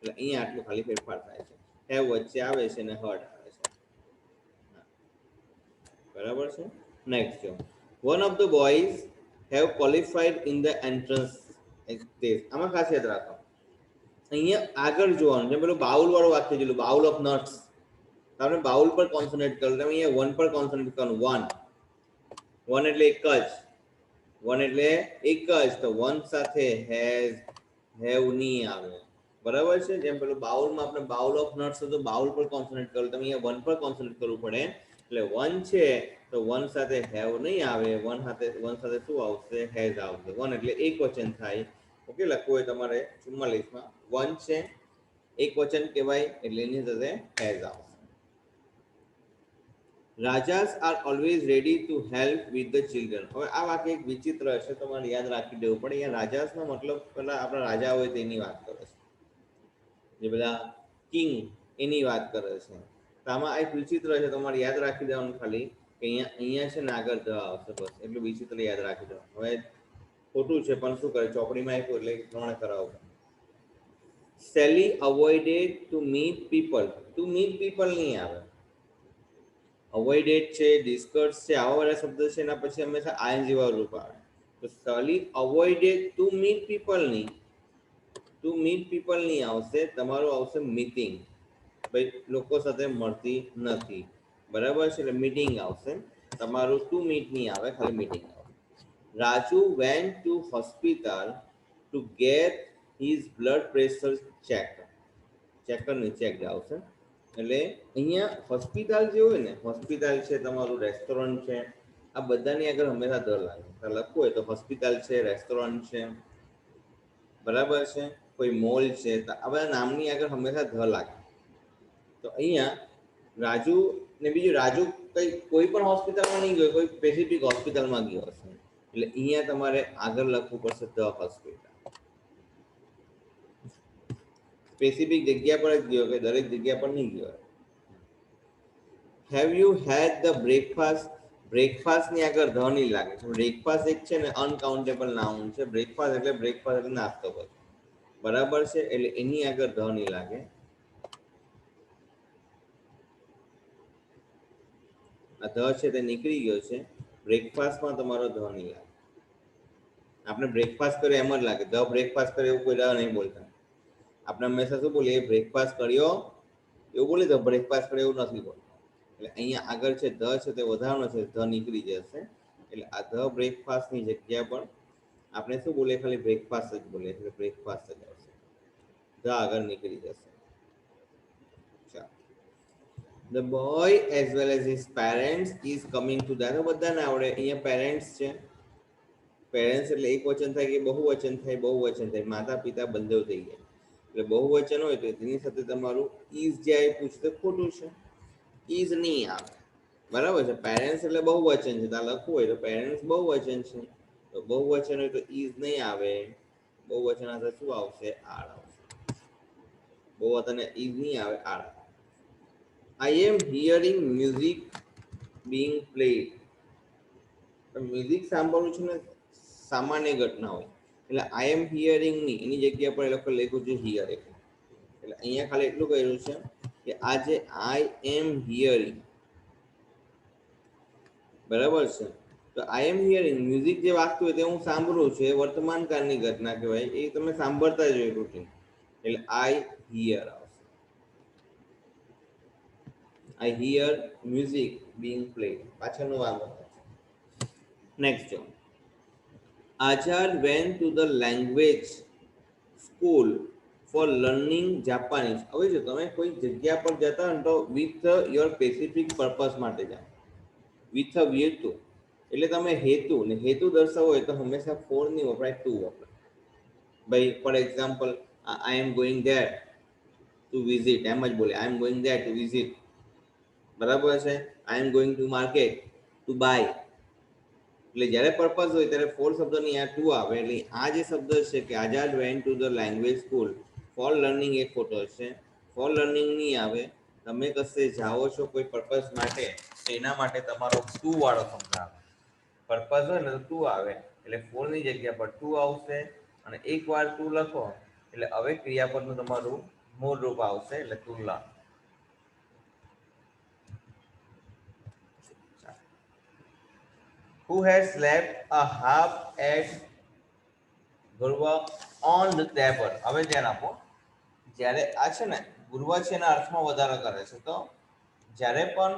એટલે અહીંયા આટલું ખાલી ફેરફાર થાય છે. હેવ વચ્ચે આવે છે અને હર્ડ આવે છે. બરાબર છે. નેક્સ્ટ જો one of the boys have qualified in the entrance test. આમાં ખાસ યાદ રાખો, અહીંયા આગળ જોવાનું છે પેલું બાઉલ વાળું વાક્ય જોયું, બાઉલ ઓફ નટ્સ. આપણે બાઉલ પર કોન્સન્ટ્રેટ કરો, તમે અહીંયા વન પર કોન્સન્ટ્રેટ કરવાનું. વન એટલે એક જ, વન એટલે એક જ, તો વન સાથે હેઝ હેવ નહીં આવે. બરાબર છે. જેમ પેલું બાઉલમાં આપણે બાઉલ ઓફ નટ્સ હતું, બાઉલ પર કોન્સન્ટ્રેટ કરો, તમે અહીંયા વન પર કોન્સન્ટ્રેટ કરવું પડે. એટલે વન છે તો વન સાથે હેવ નહીં આવે, વન સાથે શું આવશે? હેઝ આવશે. વન એટલે એક વચન થાય. ઓકે, લખવું હોય તમારે 44માં વન છે, એક વચન કહેવાય, એટલે એની સાથે હેઝ આવશે. Rajas are always ready to help with the children. હવે આ વાક્ય એક વિચિત્ર હશે, તમારે યાદ રાખી દેવું પડે. અહીંયા રાજાસનો મતલબ પેલા આપણા રાજા હોય તેની વાત કરે છે, જે બધા કિંગ એની વાત કરે છે. તો આમાં એક વિચિત્ર છે, તમારે યાદ રાખી દેવાનું ખાલી કે અહીંયા છે ને આગળ ધ આવશે, બસ એટલું વિચિત્ર યાદ રાખી દો. હવે ખોટું છે પણ શું કરે, ચોપડીમાં આપ્યું એટલે ત્રણે કરાવું. Sally avoided to meet people. To meet people નહીં આવે. અવોઇડેડ છે, ડિસ્કસ છે, આવા બધા શબ્દ છે એના પછી હંમેશા આઈએનજી વાળું રૂપ આવે. તો સેલી અવોઇડેડ ટુ મીટ પીપલ નહીં, ટુ મીટ પીપલ નહીં આવશે, તમારું આવશે મીટિંગ. ભાઈ લોકો સાથે મળતી નથી, બરાબર છે, એટલે મીટિંગ આવશે. તમારું ટુ મીટ નહીં આવે, ખાલી મીટિંગ આવે. Raju went to hospital two gate his blood pressure check. Checker નહીં, ચેક આવશે. એટલે અહીંયા હોસ્પિટલ જે હોય ને, હોસ્પિટલ છે, તમારું રેસ્ટોરન્ટ છે, આ બધાની આગળ હંમેશા ધ લાગે. લખવું હોય તો હોસ્પિટલ છે, રેસ્ટોરન્ટ છે, બરાબર છે, કોઈ મોલ છે, આ બધા નામની આગળ હંમેશા ધ લાગે. તો અહીંયા રાજુ ને બીજું, રાજુ કોઈ પણ હોસ્પિટલમાં નહીં ગયો, કોઈ સ્પેસિફિક હોસ્પિટલમાં ગયો હશે, એટલે અહીંયા તમારે આગળ લખવું પડશે ધ હોસ્પિટલ. સ્પેસિફિક જગ્યા પર જ ગયો, કે દરેક જગ્યા પર નહીં ગયો. Have you had the breakfast. Breakfast ની આગળ ધ નહીં લાગે. બ્રેકફાસ્ટ એક છે ને અનકાઉન્ટેબલ નાઉન છે. બ્રેકફાસ્ટ એટલે નાસ્તો બધો, બરાબર છે, એટલે એની આગળ ધ નહીં લાગે. આ ધ છે તે નીકળી ગયો છે. બ્રેકફાસ્ટમાં તમારો ધ નહીં લાગે. આપણે બ્રેકફાસ્ટ કર્યો એમ જ લાગે, ધ બ્રેકફાસ્ટ કર્યો એવું કોઈ ધ નહીં બોલતા. આપણે હંમેશા શું બોલીએ, બ્રેકફાસ્ટ કર્યો એવું બોલી, તો બ્રેકફાસ્ટ કર્યો એવું નથી બોલતા. એટલે અહીંયા આગળ છે ધ છે તે વધારવાનો છે, ધ નીકળી જશે. એટલે આ ધ બ્રેકફાસ્ટની જગ્યા પર આપણે શું બોલીએ, ખાલી બ્રેકફાસ્ટ જ બોલીએ, એટલે બ્રેકફાસ્ટ જ આવશે, ધ આગળ નીકળી જશે. The boy as well as his parents is coming to that. બધાને આવડે. અહીંયા પેરેન્ટ્સ છે, પેરેન્ટ્સ એટલે એક વચન થાય કે બહુવચન થાય, બહુવચન થાય, માતા પિતા બંને થઈ ગયા. એટલે બહુવચન હોય તો તેની સાથે તમારું ઇઝ જે આપ્યું છે તે ખોટું છે, ઇઝ નહીં આવે, બરાબર છે. પેરેન્ટ્સ એટલે બહુવચન છે, ત્યાં લખવું હોય તો પેરેન્ટ્સ બહુવચન છે, તો બહુવચન હોય તો ઇઝ નહીં આવે, બહુવચન સાથે શું આવશે? આર આવશે. બહુવચન ઇઝ નહીં આવે, are. I am hearing music being played. Music સાંભળવું છે ને સામાન્ય ઘટના હોય, એટલે આઈ એમ હિયરિંગ ની એની જગ્યા પર એ લોકો લખ્યું છે હિયર. એટલે અહીંયા ખાલી એટલું કહ્યું છે કે આ જે આઈ એમ હિયરિંગ, બરાબર છે, તો આઈ એમ હિયરિંગ મ્યુઝિક જે વાગતું હોય તે હું સાંભળું છું, એ વર્તમાન કાળની ઘટના કહેવાય, એ તમે સાંભળતા જ હોય રૂટીન, એટલે આઈ હિયર આવશે. I hear music being played. પાછળનું વાંધો. નેક્સ્ટ જો આઝાદ went to the language school for learning Japanese. હવે જો તમે કોઈ જગ્યા પર જતા હોય તો વિથ યોર સ્પેસિફિક પર્પસ માટે જાઓ, વિથ હેતુ. એટલે તમે હેતુ ને હેતુ દર્શાવો હોય તો હંમેશા ફોર નહીં વપરાય, ટુ વપરાય. ભાઈ for example, I am going there to visit, એમ જ બોલે, I am going there to visit, બરાબર છે. I am going to market to buy. એટલે જ્યારે પર્પઝ હોય ત્યારે ફોર શબ્દની આ ટુ આવે. એટલે આ જે શબ્દ છે કે Azad went to the language school for learning, એ ખોટો છે. ફોર લર્નિંગ નહીં આવે. તમે કશે જાઓ છો કોઈ પર્પઝ માટે, એના માટે તમારો ટુ વાળો શબ્દ આવે. પર્પઝ હોય ને તો ટુ આવે, એટલે ફોરની જગ્યા પર ટુ આવશે. અને એક વાર ટુ લખો એટલે હવે ક્રિયાપદનું તમારું મૂળ રૂપ આવશે એટલે તુલના. Who has left a half at ગુર્વ on the table? હવે ધ્યાન આપો, જ્યારે આ છે ને ગુર્વ છે એના અર્થમાં વધારો કરે છે. તો જ્યારે પણ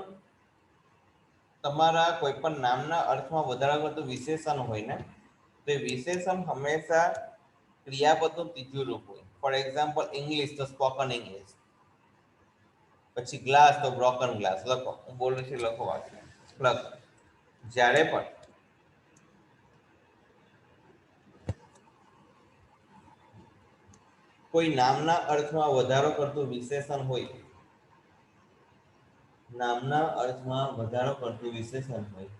તમારા કોઈ પણ નામના અર્થમાં વધારો કરતું વિશેષણ હોય ને, તો એ વિશેષણ હંમેશા ક્રિયાપદનું ત્રીજું રૂપ હોય. ફોર એક્ઝામ્પલ ઇંગ્લિશ તો સ્પોકન ઇંગ્લિશ, પછી ગ્લાસ તો બ્રોકન ગ્લાસ. લખો, હું બોલું છું, લખો વાક્ય. લખો, જ્યારે પણ કોઈ નામના અર્થમાં વધારો કરતું વિશેષણ હોય, નામના અર્થમાં વધારો કરતું વિશેષણ હોય,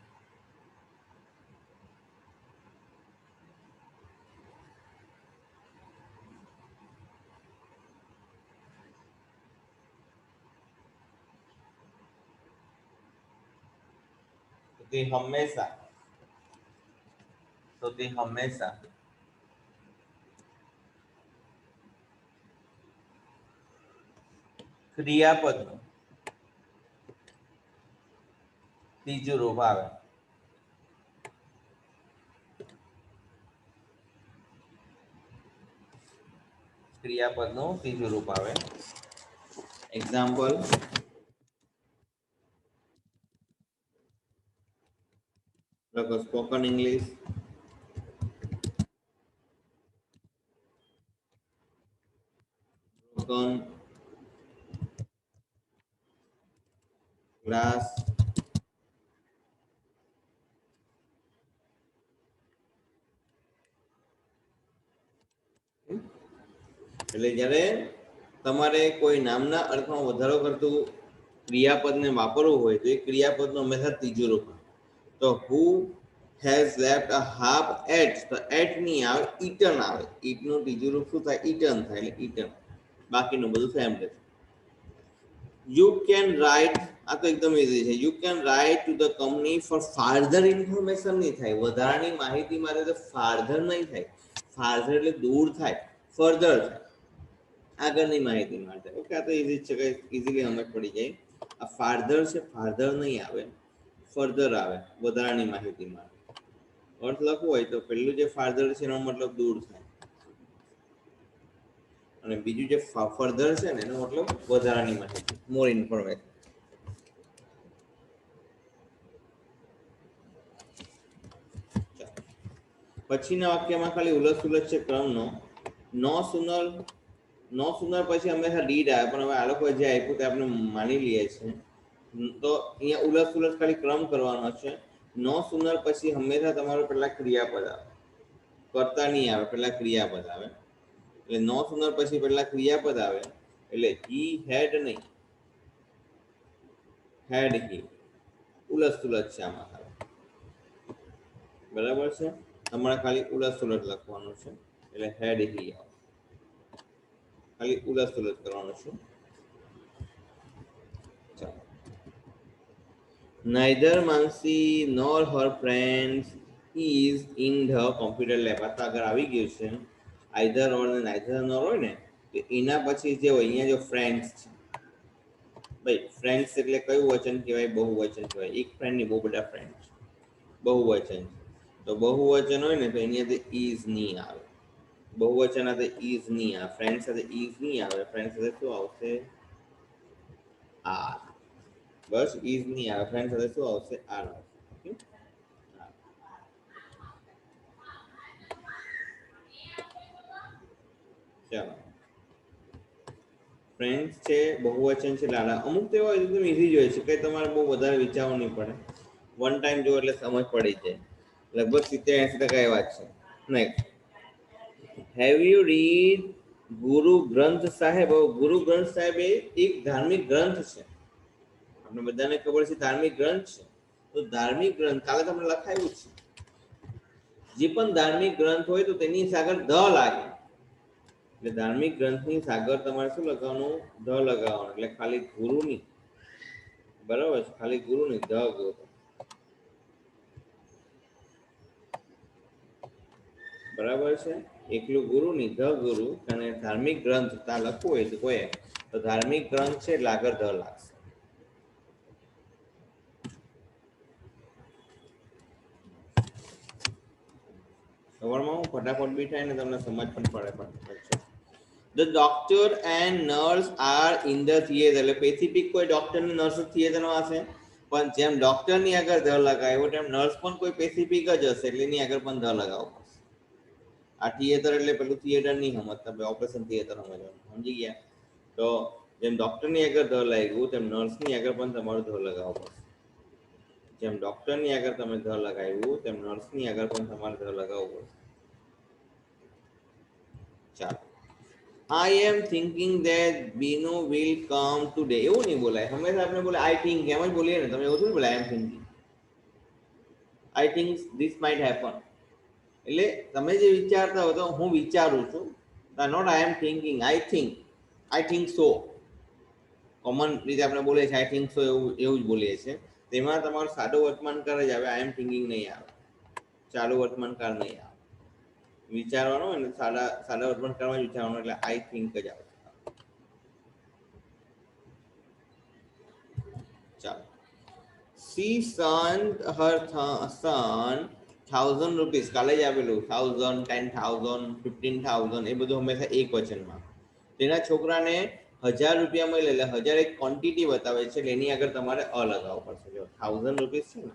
તે હંમેશા ક્રિયાપદનું ત્રીજું રૂપ આવે. ક્રિયાપદનું ત્રીજું રૂપ આવે. એક્ઝામ્પલ, લખો સ્પોકન ઇંગ્લિશ, બ્રોકન ગ્લાસ, એટલે જ્યારે તમારે કોઈ નામના અર્થમાં વધારો કરતું ક્રિયાપદને વાપરવું હોય તો એ ક્રિયાપદનું હંમેશા ત્રીજું રૂપ. તો who has left a half ate, તો એટ નહીં આવે, ઈટન આવે. ઈટનું ત્રીજું રૂપ શું થાય? ઈટન થાય, એટલે ઈટન. બાકીનું બધું સેમ રહે. યુ કેન રાઇટ, આ તો એકદમ ઇઝી છે. You can write to the company for further information નહીં થાય. વધારાની માહિતી મારે તો ફાર્ધર નહીં થાય. ફાર્ધર એટલે દૂર થાય, ફર્ધર થાય, આગળની માહિતી માટે. ઓકે, આ તો ઇઝી છે, કઈ ઇઝીલી સમજ પડી જાય. આ ફાર્ધર છે, ફાર્ધર નહીં આવે, ફર્ધર આવે, વધારાની માહિતી માટે. અર્થ લખવું હોય તો પેલું જે ફાર્ધર છે એનો મતલબ દૂર થાય, અને બીજું જે ફર્ધર છે ને એનો મતલબ વધારાની માહિતી, મોર ઇન્ફોર્મેશન. પછીના વાક્યમાં ખાલી ઉલટ છે ક્રમનો. નો સુનર પછી હંમેશા ડીડ આવે, પણ હવે આ લોકો જે આપ્યું તે આપણે માની લઈએ છીએ. તો અહીંયા ઉલટ ખાલી ક્રમ કરવાનો છે. નો સુનર પછી હંમેશા તમારો પેલા ક્રિયાપદ આવે, કર્તા નહીં આવે, પેલા ક્રિયાપદ આવે. એટલે નો સુનર પછી પેલા ક્રિયાપદ આવે, એટલે હી હેડ નહીં, હેડ હી. ઉલટ છે આમાં ખાલી, બરાબર છે. તમારે ખાલી ઉલટ લખવાનું છે, એટલે હેડ હી આવે. ખાલી ઉલટ કરવાનું છે. Neither Mansi nor her friends is in the computer lab. આ તો આગળ આવી ગયું છે. આઈધર ઓર ને નાઈધર નોર હોય ને, તો એના પછી જે હોય અહીંયા જો ફ્રેન્ડ્સ છે. ભાઈ ફ્રેન્ડ્સ એટલે કયું વચન કહેવાય? બહુવચન કહેવાય. એક ફ્રેન્ડ ની બહુ બધા ફ્રેન્ડ છે, બહુવચન. તો બહુવચન હોય ને તો અહીંયા ઇઝ નહીં આવે. બહુવચન સાથે ઇઝ નહીં આવે, ફ્રેન્ડ સાથે ઇઝ નહીં આવે. ફ્રેન્ડ સાથે શું આવશે? આર. બસ ઇઝ નહીં આવે, ફ્રેન્ડ સાથે શું આવશે? આર આવશે. ચાલો, ફ્રેન્ડ્સ છે, બહુવચન છે, લાલા. અમુક તો એવા એકદમ ઇઝી જ હોય છે, કંઈ તમારે બહુ વધારે વિચારવું નહીં પડે. વન ટાઈમ જો એટલે સમજ પડી જાય. લગભગ 70-80% એવા જ છે. નેક્સ્ટ, હેવ યુ રીડ ગુરુ ગ્રંથ સાહેબ? ગુરુ ગ્રંથ સાહેબ એ એક ધાર્મિક ગ્રંથ છે. આપણે બધાને ખબર છે ધાર્મિક ગ્રંથ છે. તો ધાર્મિક ગ્રંથ કાલે તમને લખાયું છે. જે પણ ધાર્મિક ગ્રંથ હોય તો તેની આગળ ધ લાગે. એટલે ધાર્મિક ગ્રંથની આગળ તમારે શું લગાવવાનું? ધ લગાવવાનું. એટલે ખાલી ગુરુ નહીં, બરાબર છે, ખાલી ગુરુ નહીં, ધ ગુરુ. બરાબર છે. એકલું ગુરુ નહીં, ધ ગુરુ, અને ધાર્મિક ગ્રંથ ત્યાં લખવું હોય તો કોઈ તો ધાર્મિક ગ્રંથ છે એટલે આગળ ધ લાગશે. સવારમાં હું ફટાફટ બી થાય ને તમને સમજ પણ પડે પણ. The doctor and nurse are in the theater. એટલે સ્પેસિફિક કોઈ ડોક્ટર ને નર્સ થિયેટરમાં હશે, પણ જેમ ડોક્ટરની આગળ ધ લગાવ્યો તેમ નર્સ પણ કોઈ સ્પેસિફિક જ હશે એટલે એની આગળ પણ ધ લગાવવો પડશે. આ થિયેટર એટલે પેલું થિયેટર નહીં સમજતા, ઓપરેશન થિયેટર સમજવાનું, સમજી ગયા? તો જેમ ડોક્ટરની આગળ ધ લાગ્યું તેમ નર્સની આગળ પણ તમારું ધ લગાવવું પડશે. જેમ ડોક્ટરની આગળ તમે ધ લગાવ્યું તેમ નર્સની આગળ પણ તમારે ધ લગાવવું પડશે. ચાલો. I am thinking that Binu will come today. એવું નહીં બોલાય, હંમેશા આપણે બોલે I think, એમ જ બોલીએ ને, તમે એવું થોડું બોલે I am thinking. I think this might happen. એટલે તમે જે વિચારતા હો તો હું વિચારું છું, not I am thinking, I think so. Common રીતે આપણે બોલીએ છીએ I think so, એવું જ બોલીએ છીએ. તેમાં તમારું સાદો વર્તમાનકાર જ આવે, I am thinking નહીં આવે, ચાલુ વર્તમાનકાર નહીં આવે. વિચારવાનું અને સાદા વર્તમાનકારમાં જ વિચારવાનું એટલે I think જ આવે. ચાલો. She sent her son 1000 rupees. કાલે જ આપેલું 1000, 10,000, 15,000 એ બધું હંમેશા એક વચનમાં. તેના છોકરાને 1000 રૂપિયા મળે એટલે 1000 એક ક્વોન્ટિટી બતાવે છે એટલે એની આગળ તમારે અ લગાવવું પડશે. જો 1000 રૂપીસ છે ને,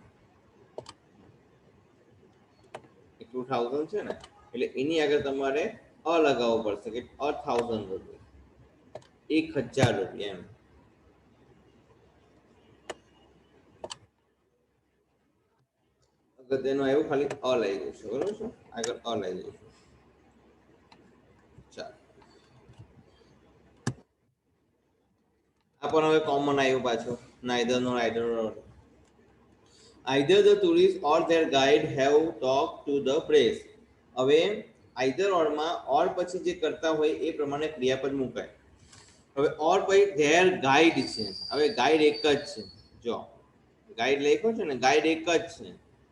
એટલું 1000 છે ને એટલે એની આગળ તમારે અ લગાવવું પડશે કે 1000 રૂપિયા, 1000 રૂપિયા એમ. તેનું એવું ખાલી અ લઈ જઈશું, બરોબર છે, આગળ અ લઈ જઈશું. ચાલો, આ પણ હવે કોમન આવ્યું પાછું, neither nor either or. Either the tourist or their guide have talked to the press. હવે either or માં or પછી જે કરતા હોય એ પ્રમાણે ક્રિયાપદ મુકાય. હવે or પછી their guide છે, હવે ગાઈડ એક જ છે. જો ગાઈડ લખ્યો છે ને, ગાઈડ એક જ છે,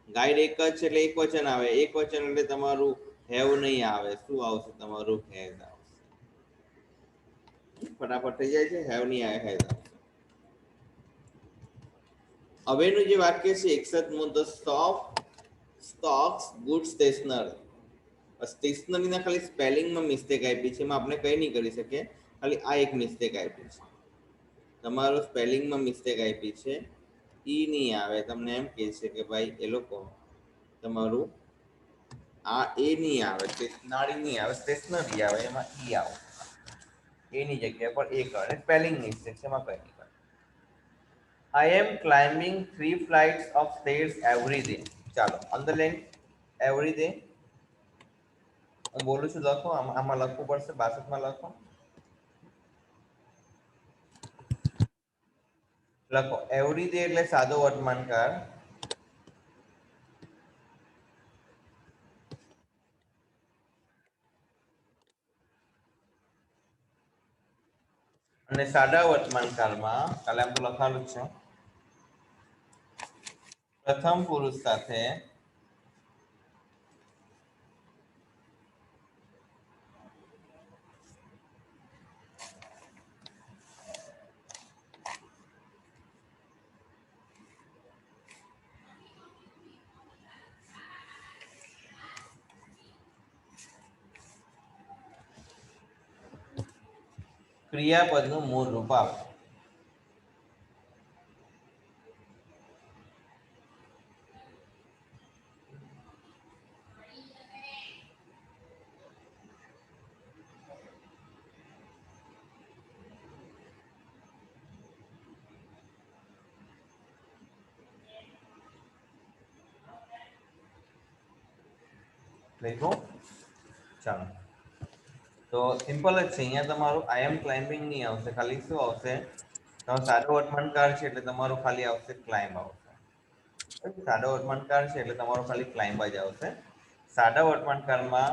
ગાઈડ એક જ છે એટલે એક વચન આવે, એક વચન એટલે તમારું હેવ નહીં આવે, શું આવશે? તમારું હેઝ આવશે. ફટાફટ થઈ જાય છે, હેવ નહીં આવે, હેઝ આવશે. હવેનું જે વાક્ય છે 61મું, the shop stocks good stationery. સ્ટેશનરીના ખાલી સ્પેલિંગમાં મિસ્ટેક આપી છે, એમાં આપણે કંઈ નહીં કરી શકીએ, ખાલી આ એક મિસ્ટેક આપી છે. તમારો સ્પેલિંગમાં મિસ્ટેક આપી છે, ઈ નહીં આવે. તમને એમ કહે છે કે ભાઈ એ લોકો તમારું આ એ નહીં આવે, સ્ટેશનરી નહીં આવે, સ્ટેશનરી આવે, એમાં ઈ આવે, એની જગ્યા પર એ કરે, સ્પેલિંગ મિસ્ટેક છે, એમાં કંઈ નહીં કરે. I am climbing 3 flights of stairs every day. ચાલો, અંડરલાઈન every day. હું બોલું છું લખો, આમાં લખવું પડશે, 62માં લખો, લખો એવરી ડે એટલે સાદો વર્તમાનકાળ, અને સાદા વર્તમાનકાળમાં કાલે આમ તો લખાયેલું જ છે, પ્રથમ પુરુષ સાથે ક્રિયાપદનું મૂળ રૂપ આવે. લખ્યું? ચાલો, તો સિમ્પલ જ છે. અહીંયા તમારું આઈ એમ ક્લાઇમ્બિંગ નહીં આવશે, ખાલી શું આવશે? તમારો સાદો વર્તમાનકાળ છે એટલે તમારું ખાલી આવશે ક્લાઇમ્બ આવશે. સાદો વર્તમાનકાળ છે એટલે તમારું ખાલી ક્લાઇમ્બ જ આવશે. સાદા વર્તમાનકાળમાં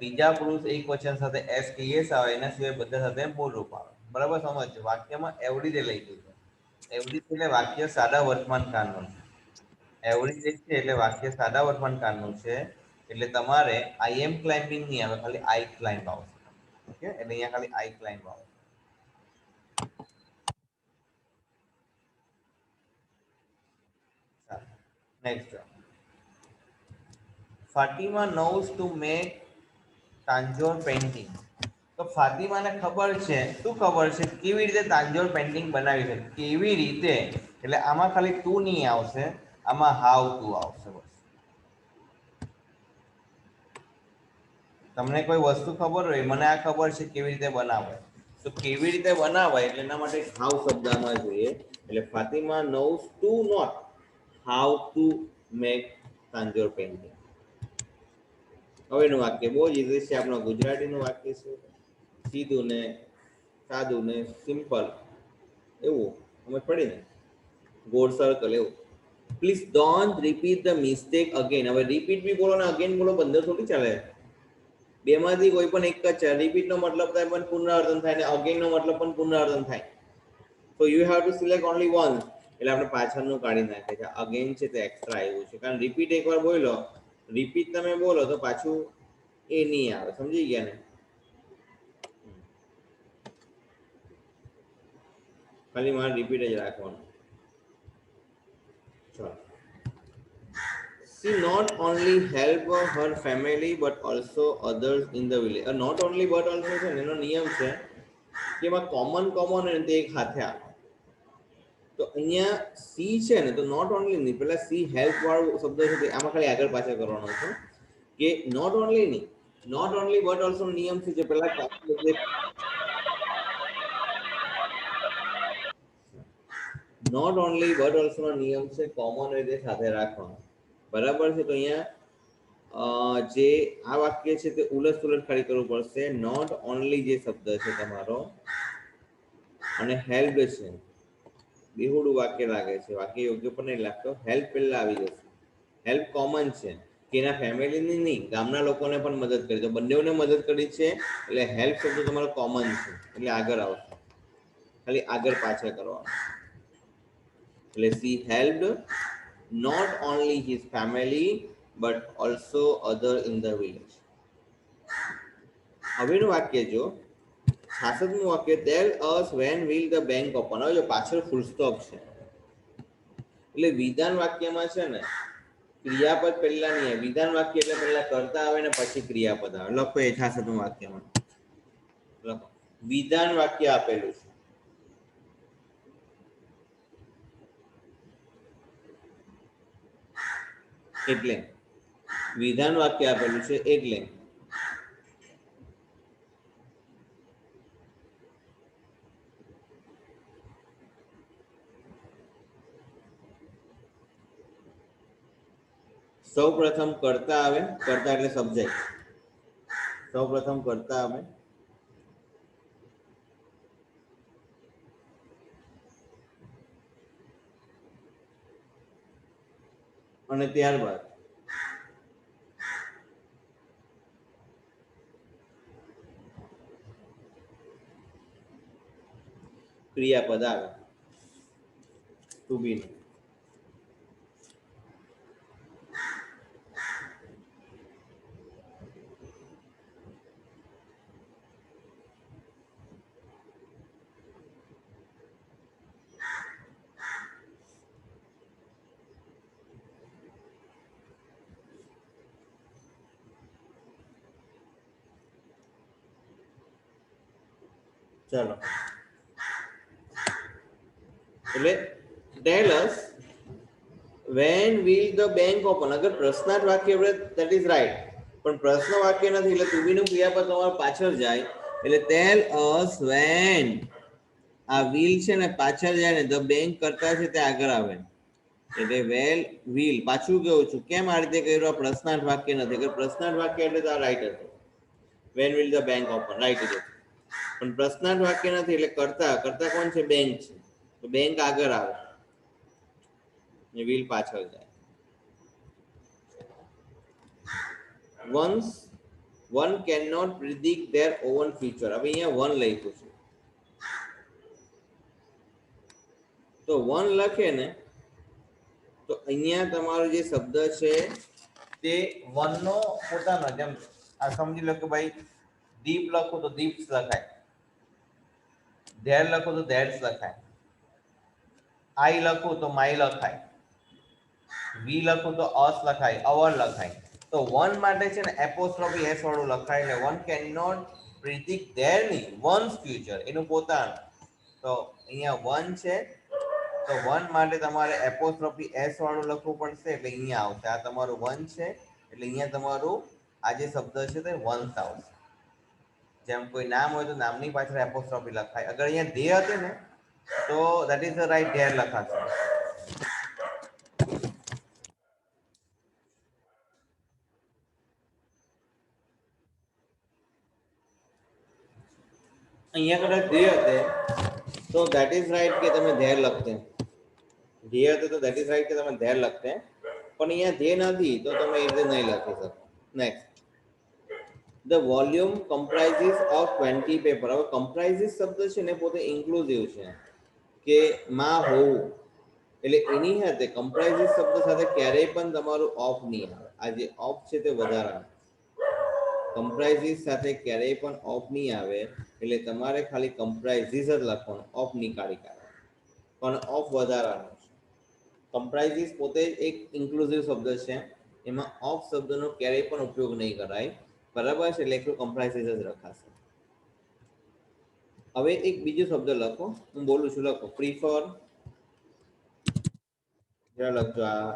બીજા પુરુષ એક વચન સાથે એસ કે એસ આવે, એના સિવાય બધા સાથે મૂળ રૂપ આવે. બરાબર સમજ? વાક્યમાં એવરી ડે લઈ ગયું છે. એવરી ડે એટલે વાક્ય સાદા વર્તમાનકાળનું છે. એવરી ડે છે એટલે વાક્ય સાદા વર્તમાનકાળનું છે. એટલે તમારે આઈ એમ ક્લાઇમ્બિંગ નહીં આવે, ખાલી આઈ ક્લાઇમ્બ આવશે. ઓકે, એટલે અહીંયા ખાલી આઈ ક્લાઇમ્બ આવશે. Next, Fatima knows to make Tanjore painting. તો ફાતિમાને ખબર છે, શું ખબર છે, કેવી રીતે તાંજોર પેઇન્ટિંગ બનાવી છે, કેવી રીતે, એટલે આમાં ખાલી ટુ નહીં આવશે, આમાં હાઉ ટુ આવશે. બસ તમને કોઈ વસ્તુ ખબર હોય, મને આ ખબર છે કેવી રીતે બનાવાય, તો કેવી રીતે બનાવાય એટલે એના માટે હાઉ શબ્દ આમાં જોઈએ. એટલે Fatima knows to not how to make Tanjore painting. હવેનું વાક્ય બહુ જ ઇઝી છે, આપણું ગુજરાતીનું વાક્ય છે, સીધું ને સાદું ને સિમ્પલ એવું સમજ પડી ને, ગોળ સર્કલ એવું. Please don't repeat the mistake again. હવે રિપીટ બી બોલો ને અગેન બોલો, બંદર થોડી ચાલે. બેમાંથી કોઈ પણ એક જ છે. રિપીટ નો મતલબ થાય પણ પુનરાવર્તન થાય, ને અગેન નો મતલબ પણ પુનરાવર્તન થાય. તો you have to select only one. એટલે આપણે પાછળનું કાઢી નાખીએ છીએ, અગેન છે તે એક્સ્ટ્રા આવ્યું છે, કારણ રિપીટ એકવાર બોલો, રિપીટ તમે બોલો તો પાછું એ નહીં આવે, સમજી ગયા ને? ખાલી મારે રિપીટ જ રાખવાનું. ચાલો, she not only help her family but also others in the village. not only but also છે ને એનો નિયમ છે કે એમાં કોમન કોમન અને તે એક હાથે આવે. તો અહીંયા સી છે ને, તો નોટ ઓનલી નહીં, પેલા સી હેલ્પ વાળો શબ્દ છે તે આમાં ખાલી આગળ પાછળ કરવાનો છે, કે નોટ ઓનલી નહીં, નોટ ઓનલી બટ ઓલ્સો નિયમ શું છે, પેલા નોટ ઓનલી બટ ઓલ્સો નો નિયમ છે કોમન રીતે સાથે રાખવાનો. બરાબર છે? તો અહીંયા જે આ વાક્ય છે તે ઉલટ સુલટ ખાલી કરવું પડશે. નોટ ઓનલી જે શબ્દ છે તમારો અને હેલ્પ છે, બેહુડું વાક્ય લાગે છે, વાક્ય યોગ્ય પણ નહીં લાગતો. હેલ્પ પહેલા આવી જશે. હેલ્પ કોમન છે કે એના ફેમિલીની નહીં, ગામના લોકોને પણ મદદ કરી, તો બંનેઓને મદદ કરી છે એટલે હેલ્પ શબ્દ તમારો કોમન છે એટલે આગળ આવશે, ખાલી આગળ પાછળ કરવાનું. એટલે she helped not only his family but also other in the village. હવેનું વાક્ય જો 66મું વાક્ય, tell us when will the bank open. હવે જો પાછળ ફૂલ સ્ટોપ છે એટલે વિધાન વાક્યમાં છે ને ક્રિયાપદ પહેલા નહીં આવે. વિધાન વાક્ય એટલે પહેલા કરતા આવે ને પછી ક્રિયાપદ આવે. લખો એ 66મું વાક્યમાં લખો, વિધાન વાક્ય આપેલું છે એટલે, વિધાન વાક્ય આપેલું છે એટલે સૌ પ્રથમ કરતા આવે, કરતા એટલે સબ્જેક્ટ, સૌ પ્રથમ કરતા આવે અને ત્યારબાદ ક્રિયાપદ આવે ટુ બી નું. ચાલો, એટલે tell us when will the bank open. અગર પ્રશ્નાર્થ વાક્ય આપણે that is right, પણ પ્રશ્ન વાક્ય નથી એટલે to be નું ક્રિયાપદ તમારું પાછળ જાય એટલે tell us when. આ will છે ને પાછળ જાય ને, the bank કરતા છે તે આગળ આવે એટલે વેલ will. પાછું કેવું છું, કેમ આ રીતે કર્યું, આ પ્રશ્નાર્થ વાક્ય નથી, કે પ્રશ્નાર્થ વાક્ય એટલે તો આ રાઈટ હતું, when will the bank open, right હતું, પણ પ્રશ્નાર્થ વાક્ય નથી એટલે કરતા, કરતા કોણ છે, બેંક છે, તો બેંક આગળ આવે ને will પાછળ જાય. once one cannot predict their own future. હવે અહીંયા one લખ્યું છે તો one લખે ને તો અહીંયા તમારો જે શબ્દ છે તે વનનો પોતાનો જેમ આ સમજી લો કે ભાઈ દીપ લખો તો દીપ્સ લખાય, ધેર લખો તો ધેર્સ લખાય, આઈ લખું તો માય લખાય, વી લખું તો અસ લખાય, અવર લખાય. તો વન માટે છે ને એપોસ્ટ્રોફી એસ વાળું લખાય એટલે one can not predict their ની વન્સ ફ્યુચર એનું પોતાનું. તો અહીંયા વન છે તો વન માટે તમારે એપોસ્ટ્રોફી એસ વાળું લખવું પડશે એટલે અહીંયા આવશે. આ તમારું વન છે એટલે અહીંયા તમારું આ જે શબ્દ છે તે વંશ આવશે. જેમ કોઈ નામ હોય તો નામની પાછળ એપોસ્ટ્રોફી લખાય. અગર અહીંયા ધે હતું ને તો that is the right there લખાશે. અહીંયા કદાચ ધે હતે તો ધેટ ઇઝ રાઈટ કે તમે ધેર લખતે. ધે હતે તો ધેટ ઇઝ રાઈટ કે તમે ધેર લખતે, પણ અહીંયા ધે નથી તો તમે એ રીતે નહીં લખી શકો. Next, the volume comprises of 20 paper. હવે કમ્પ્રાઇઝિસ શબ્દ છે ને પોતે ઇન્ક્લુઝિવ છે કે માં હોવું, એટલે એની સાથે કમ્પ્રાઇઝિસ શબ્દ સાથે ક્યારેય પણ તમારું ઓફ નહીં આવે. આ જે ઓફ છે તે વધારાનું, કમ્પ્રાઇઝિસ સાથે ક્યારેય પણ ઓફ નહીં આવે એટલે તમારે ખાલી કમ્પ્રાઇઝિસ જ લખવાનું, ઓફ નીકાળી કાઢવાનું, પણ ઓફ વધારાનો છે. કમ્પ્રાઇઝિસ પોતે એક ઇન્ક્લુઝિવ શબ્દ છે, એમાં ઓફ શબ્દનો ક્યારેય પણ ઉપયોગ નહીં કરાય. બરાબર છે, એટલે એટલું કમ્પ્રાઇઝિસ જ રખાશે. હવે એક બીજો શબ્દ લખો, હું બોલું છું લખો. પ્રિફર, જરા લખજો. આ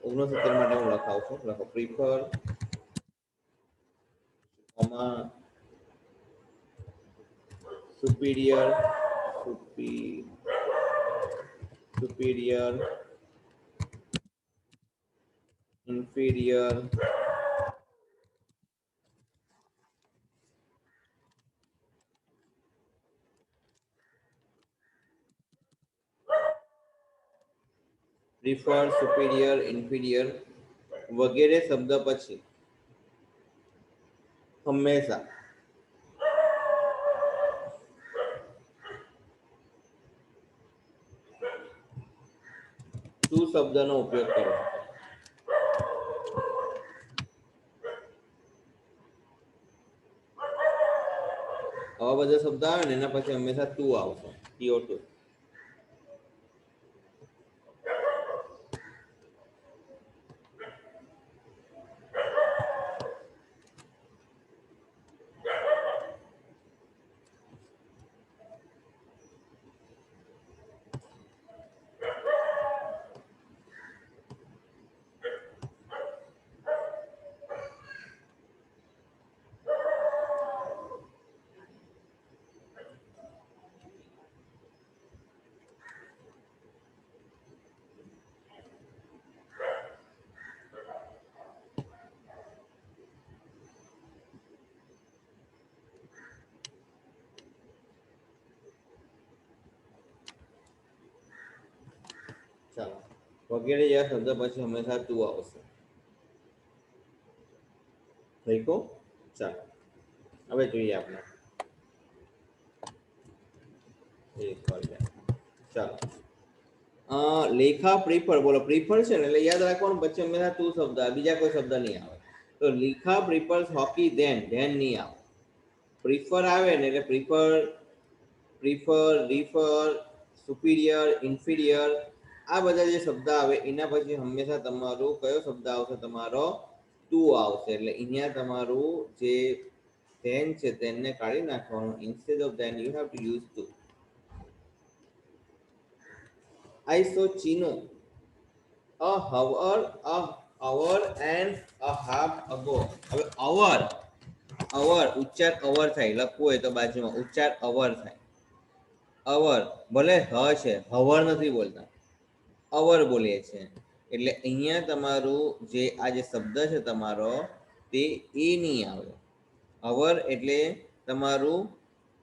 69 માટે હું લખાવું છું. લખો prefer, superior, superior, inferior, prefer, superior, inferior વગેરે શબ્દ પછી હંમેશા શું શબ્દનો ઉપયોગ કરો. આવા બધા શબ્દ આવે ને એના પછી હંમેશા તું આવશે, CO2. ચાલો, વગેરે જેવા શબ્દ પછી હંમેશા તું આવશે. થઈ ગયું? ચાલો હવે જોઈએ આપણે. ચાલો, લેખા પ્રિફર. બોલો પ્રિફર છે ને એટલે યાદ રાખવાનું પછી હંમેશા તું શબ્દ આવે, બીજા કોઈ શબ્દ નહીં આવે. તો લેખા પ્રિફર્સ હોકી ધેન, ધેન નહીં આવે. પ્રિફર આવે ને એટલે prefer, prefer, refer, superior, inferior, આ બધા જે શબ્દ આવે એના પછી હંમેશા તમારું કયો શબ્દ આવશે? તમારો તું આવશે. એટલે અહીંયા તમારું જે ધેન છે તેને કાઢી નાખવાનું. Instead of then you have to use to. I saw Chino a hour and a half ago. હવે અવર ઉચ્ચાર અવર થાય, લખવું હોય તો બાજુમાં ઉચ્ચાર અવર થાય. અવર ભલે હ છે, હવર નથી બોલતા, અવર બોલીએ છીએ. એટલે અહીંયા તમારું જે આ જે શબ્દ છે તમારો તે એ નહીં આવે. અવર એટલે તમારું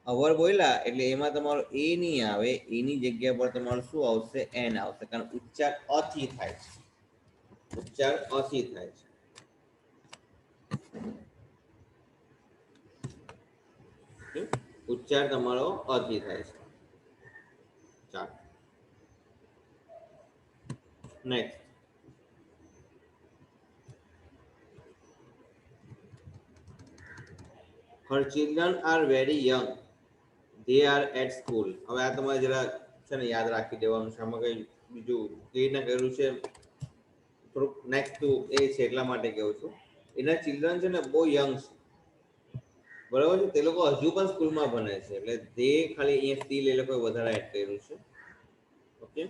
અવર બોલ્યા એટલે એમાં તમારો એ નહીં આવે. એની જગ્યા પર તમારું શું આવશે? એન આવશે, કારણ ઉચ્ચાર અથી થાય છે. ઉચ્ચાર અથી થાય છે. ઉચ્ચાર તમારો અથી થાય છે. ચાલો next, her children are very young, they are at school. હવે આ તમારે જરા છે ને યાદ રાખી દેવાનું છે, આમાં કઈ બીજું કેવી રીતના કર્યું છે થોડુંક નેક્સ્ટ ટુ એ છે એટલા માટે કહું છું. એના ચિલ્ડ્રન છે ને બહુ યંગ છે, બરાબર છે, તે લોકો હજુ પણ સ્કૂલમાં ભણે છે, એટલે તે ખાલી અહીંયા સ્ટીલ એ લોકોએ વધારે એડ કર્યું છે. Okay,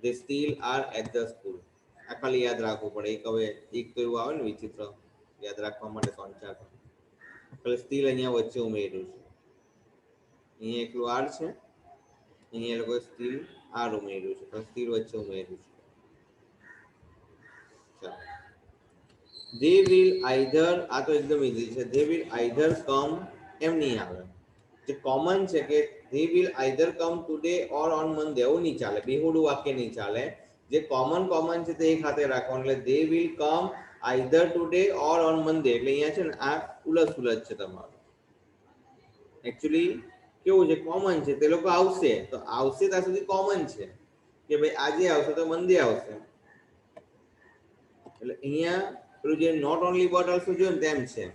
they still are at the school. આ ખાલી યાદ રાખવું પડે. એક હવે એક તો એવું આવે ને વિચિત્ર યાદ રાખવા માટે 3-4 એટલે સ્ટીલ અહીંયા વચ્ચે ઉમેર્યું છે. અહીંયા એકલું આર છે, અહીંયા એ લોકોએ સ્ટીલ આર ઉમેર્યું છે, પણ સ્ટીલ વચ્ચે ઉમેર્યું છે. ચાલો, they will either, આ તો એકદમ ઈઝી છે, they will either come, એમ નહીં આવે. જે કોમન છે કે they will either come today or on Monday, એવું નહીં ચાલે, બેહુડું વાક્ય નહીં ચાલે. જે કોમન છે તે એક હાથે રાખવાનું, એટલે they will come either today or on Monday. એટલે અહીંયા છે ને આ ઉલટ છે તમારું. એકચ્યુઅલી કેવું છે, કોમન છે, તે લોકો આવશે તો આવશે ત્યાં સુધી કોમન છે કે ભાઈ આજે આવશે તો મંદે આવશે. એટલે અહીંયા પેલું જે નોટ ઓનલી બટ ઓલ્સો જોયું ને તેમ છે.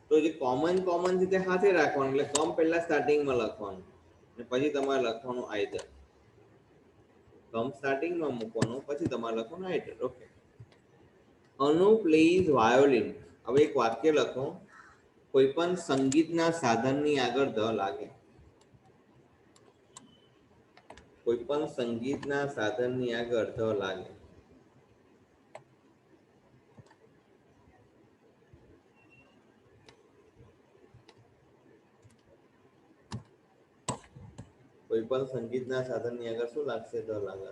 તો જે કોમન છે તે હાથે રાખવાનું, એટલે કમ પહેલા સ્ટાર્ટિંગમાં લખવાનું અને પછી તમારે લખવાનું આઈધર. કમ સ્ટાર્ટિંગમાં મૂકવાનું, પછી તમારે લખવાનું આઈધર. ઓકે, અનુ પ્લેઝ વાયોલિન. હવે એક વાક્ય લખો, કોઈ પણ સંગીતના સાધનની આગળ ધ લાગે. કોઈ પણ સંગીતના સાધનની આગળ ધ લાગે. કોઈ પણ સંગીતના સાધનની આગળ શું લાગશે? ધ લાગે.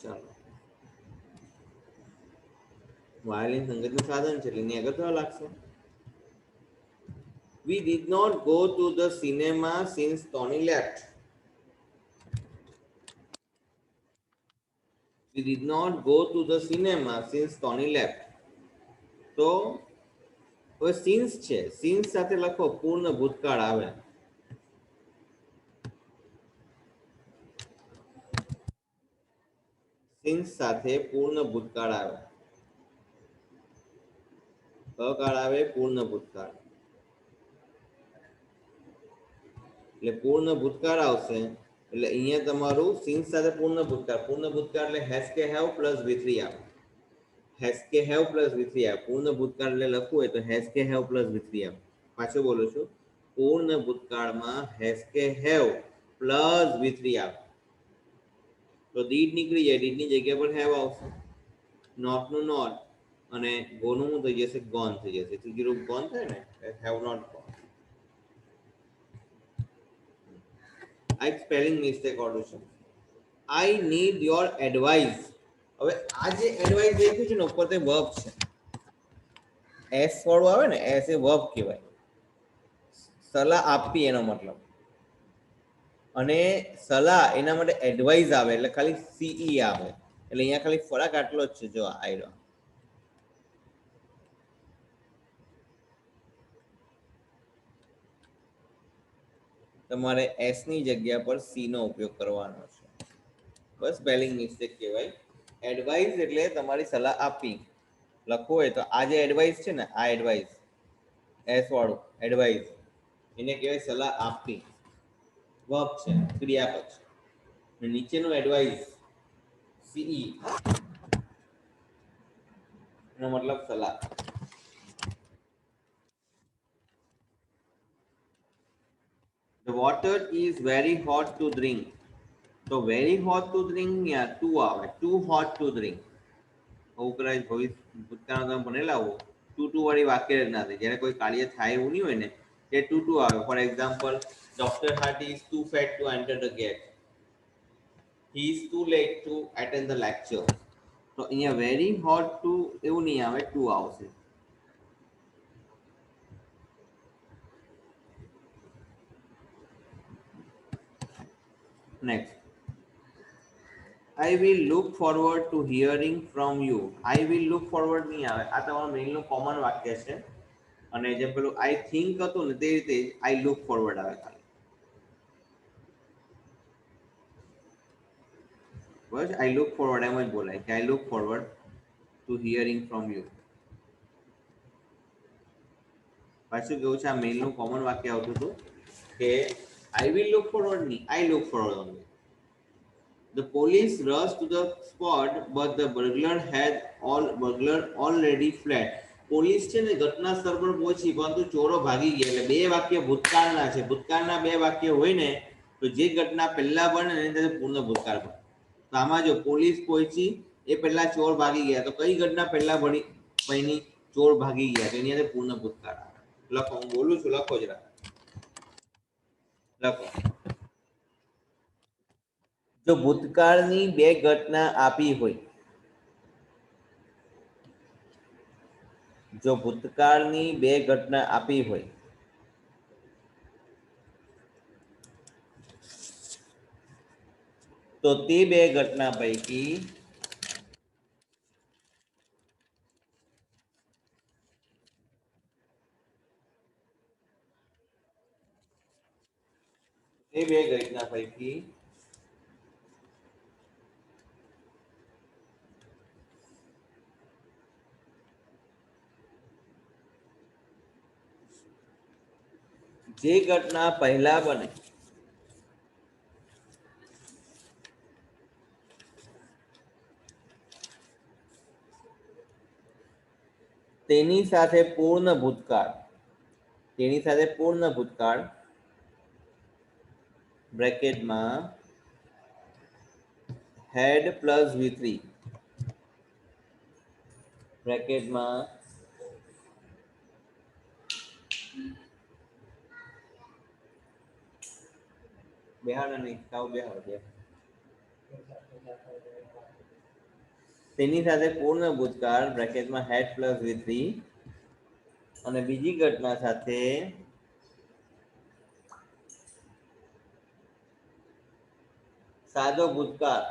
ચાલો, વાયોલિન સંગીતનું સાધન છે એટલે એની આગળ ધ લાગશે. We did not go to the cinema since Tony left. We did not go to the cinema since Tony left. તો હવે સિન્સ છે, સિન્સ સાથે લખો પૂર્ણ ભૂતકાળ આવે. સિન્સ સાથે પૂર્ણ ભૂતકાળ આવે. કાળ આવે પૂર્ણ ભૂતકાળ, એટલે પૂર્ણ ભૂતકાળ આવશે. એટલે અહીંયા તમારું સિન્સ સાથે પૂર્ણ ભૂતકાળ એટલે હેઝ કે હેવ પ્લસ V3 આવે. હેઝ કે હેવ પ્લસ V3 આવે. પૂર્ણ ભૂતકાળ એટલે લખવું હોય તો હેઝ કે હેવ પ્લસ V3 આવે. પાછું બોલું છું, પૂર્ણ ભૂતકાળમાં હેઝ કે હેવ પ્લસ V3 આવે. તો દીડ નીકળી જાય, દીડની જગ્યા પર હેવ આવશે. નોટનું નોટ અને ગોનું થઈ જશે ગોન થઈ જશે. ત્રીજી રૂપ ગોન થાય ને, હેવ નોટ ગોન. આ એક સ્પેલિંગ મિસ્ટેક ઓર્ડર છે. I need your advice. હવે આ જે એડવાઇસ લખ્યું છે ને ઉપર તે વર્બ છે. એસ વાળું આવે ને, એસ એ વર્બ કહેવાય. સલાહ આપવી એનો મતલબ, અને સલાહ એના માટે એડવાઇસ આવે એટલે ખાલી સીઈ આવે. એટલે અહીંયા ખાલી ફરક આટલો જ છે. જો આયરો તમારે એસ ની જગ્યા પર સી નો ઉપયોગ કરવાનો છે. બસ સ્પેલિંગ મિસ્ટેક કહેવાય. એડવાઇસ એટલે તમારી સલાહ આપી. લખવું હોય તો આ જે એડવાઇસ છે ને, આ એડવાઇસ એસ વાળું એડવાઇસ એને કહેવાય સલાહ આપવી. વર્બ છે, ક્રિયાપદ છે. નીચેનું એડવાઇસ સીઈ એનો મતલબ સલાહ. The water is very hot to drink. તો very hot to drink યા ટુ આવે, too hot to drink. કદાચ ભૂતકાળમાં તમે ભણેલા હો, ટુ વાળી વાક્ય રચના થઈ. જ્યારે કોઈ કાર્ય થાય એવું નહીં હોય ને તે ટુ આવે. For example, doctor Hearty is too fat to enter the gate. He is too late to attend the lecture. તો અહીંયા વેરી હોટ ટુ એવું નહીં આવે, ટુ આવશે. Next, I will look forward to hearing from you. I will look forward નહીં આવે. આ તમારું મેઇનનું કોમન વાક્ય છે. અને જે પેલું આઈ થિંક હતું ને તે રીતે આઈ લુક ફોરવર્ડ આવે ખાલી. બસ આઈ લુક ફોરવર્ડ એમ જ બોલાય કે I look forward to hearing from you. પાછું કેવું છે, આ મેલનું કોમન વાક્ય આવતું હતું કે I will look forward નહીં, I look forward only. The police rushed to the spot, but the burglar already fled. Police છે ને ઘટના સ્થળ પર પહોંચી પરંતુ ચોરો ભાગી ગયા. એટલે બે વાક્ય ભૂતકાળના છે. ભૂતકાળના બે વાક્ય હોય ને તો જે ઘટના પહેલા બને ને તે પૂર્ણ ભૂતકાળ બને. તો આમાં જો પોલીસ પહોંચી એ પહેલા ચોર ભાગી ગયા, તો કઈ ઘટના પહેલા બની? ચોર ભાગી ગયા, તો એની અંદર પૂર્ણ ભૂતકાળ. લખો, હું બોલું છું, લખો જરા, લખો. જો ભૂતકાળની બે ઘટના આપી હોય, જો ભૂતકાળની બે ઘટના આપી હોય તો તે બે ઘટના પૈકી જે ઘટના પહેલા બને તેની સાથે પૂર્ણ ભૂતકાળ, બ્રેકેટમાં હેડ પ્લસ V3, બ્રેકેટમાં બેહાડા નહીં, સાવ બેહાડ. તેની સાથે પૂર્ણ ભૂતકાળ બ્રેકેટમાં હેડ પ્લસ V3 અને બીજી ઘટના સાથે સાદો ભૂતકાળ,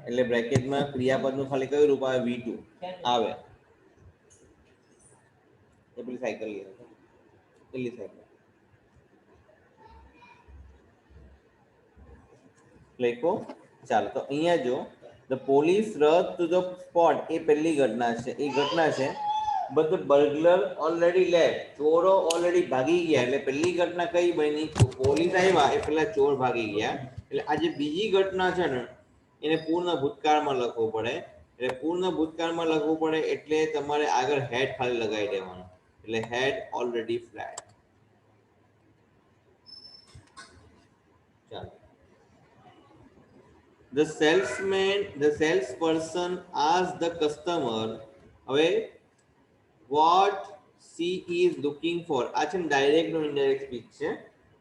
એટલે બ્રેકેટમાં ક્રિયાપદનું ખાલી કયું રૂપ આવે? V2 આવે. એ પેલી સાયકલ લખો. ચાલો, તો અહીંયા જો the police rush to the spot, એ પહેલી ઘટના છે, but the burglar already left, ચોરો ઓલરેડી ભાગી ગયા. એટલે પહેલી ઘટના કઈ બની? પોલીસ આવ્યા એ પહેલા ચોર ભાગી ગયા. એટલે આ જે બીજી ઘટના છે ને એને પૂર્ણ ભૂતકાળમાં લખવું પડે. એટલે પૂર્ણ ભૂતકાળમાં લખવું પડે એટલે તમારે આગળ હેડ ખાલી લગાવી દેવાનું. એટલે હેડ ઓલરેડી ફ્લેડ. ચાલો, the salesperson asked the customer, હવે what she is looking for. આ છે ડાયરેક્ટ નો ઇનડાયરેક્ટ સ્પીચ છે,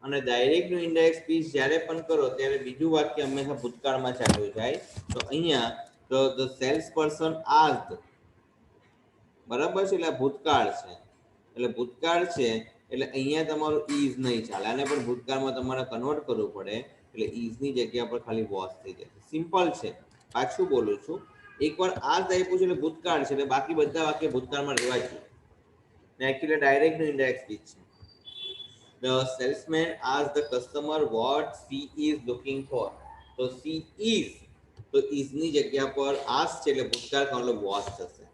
અને ડાયરેક્ટ નો ઇનડાયરેક્ટ સ્પીચ જ્યારે પણ કરો ત્યારે બીજું વાક્ય હંમેશા ભૂતકાળમાં ચાલ્યું જાય. તો અહીંયા તો the salesperson asked, બરાબર છે, એટલે ભૂતકાળ છે, એટલે અહીંયા તમારું is નહીં ચાલે. આને પણ ભૂતકાળમાં તમારે કન્વર્ટ કરવું પડે. એટલે is ની જગ્યા પર ખાલી was થઈ જાય. સિમ્પલ છે. પાછું બોલું છું, એકવાર આ આપ્યું છે એટલે ભૂતકાળ છે, એટલે બાકી બધા વાક્ય ભૂતકાળમાં રહેવા જોઈએ. એકચ્યુઅલી ડાયરેક્ટ નો ઇનડાયરેક્ટ સ્પીચ છે. The salesman asked the customer what she is looking for. તો she is, તો is ની જગ્યા પર ask છે એટલે ભૂતકાળ કાળ was થશે.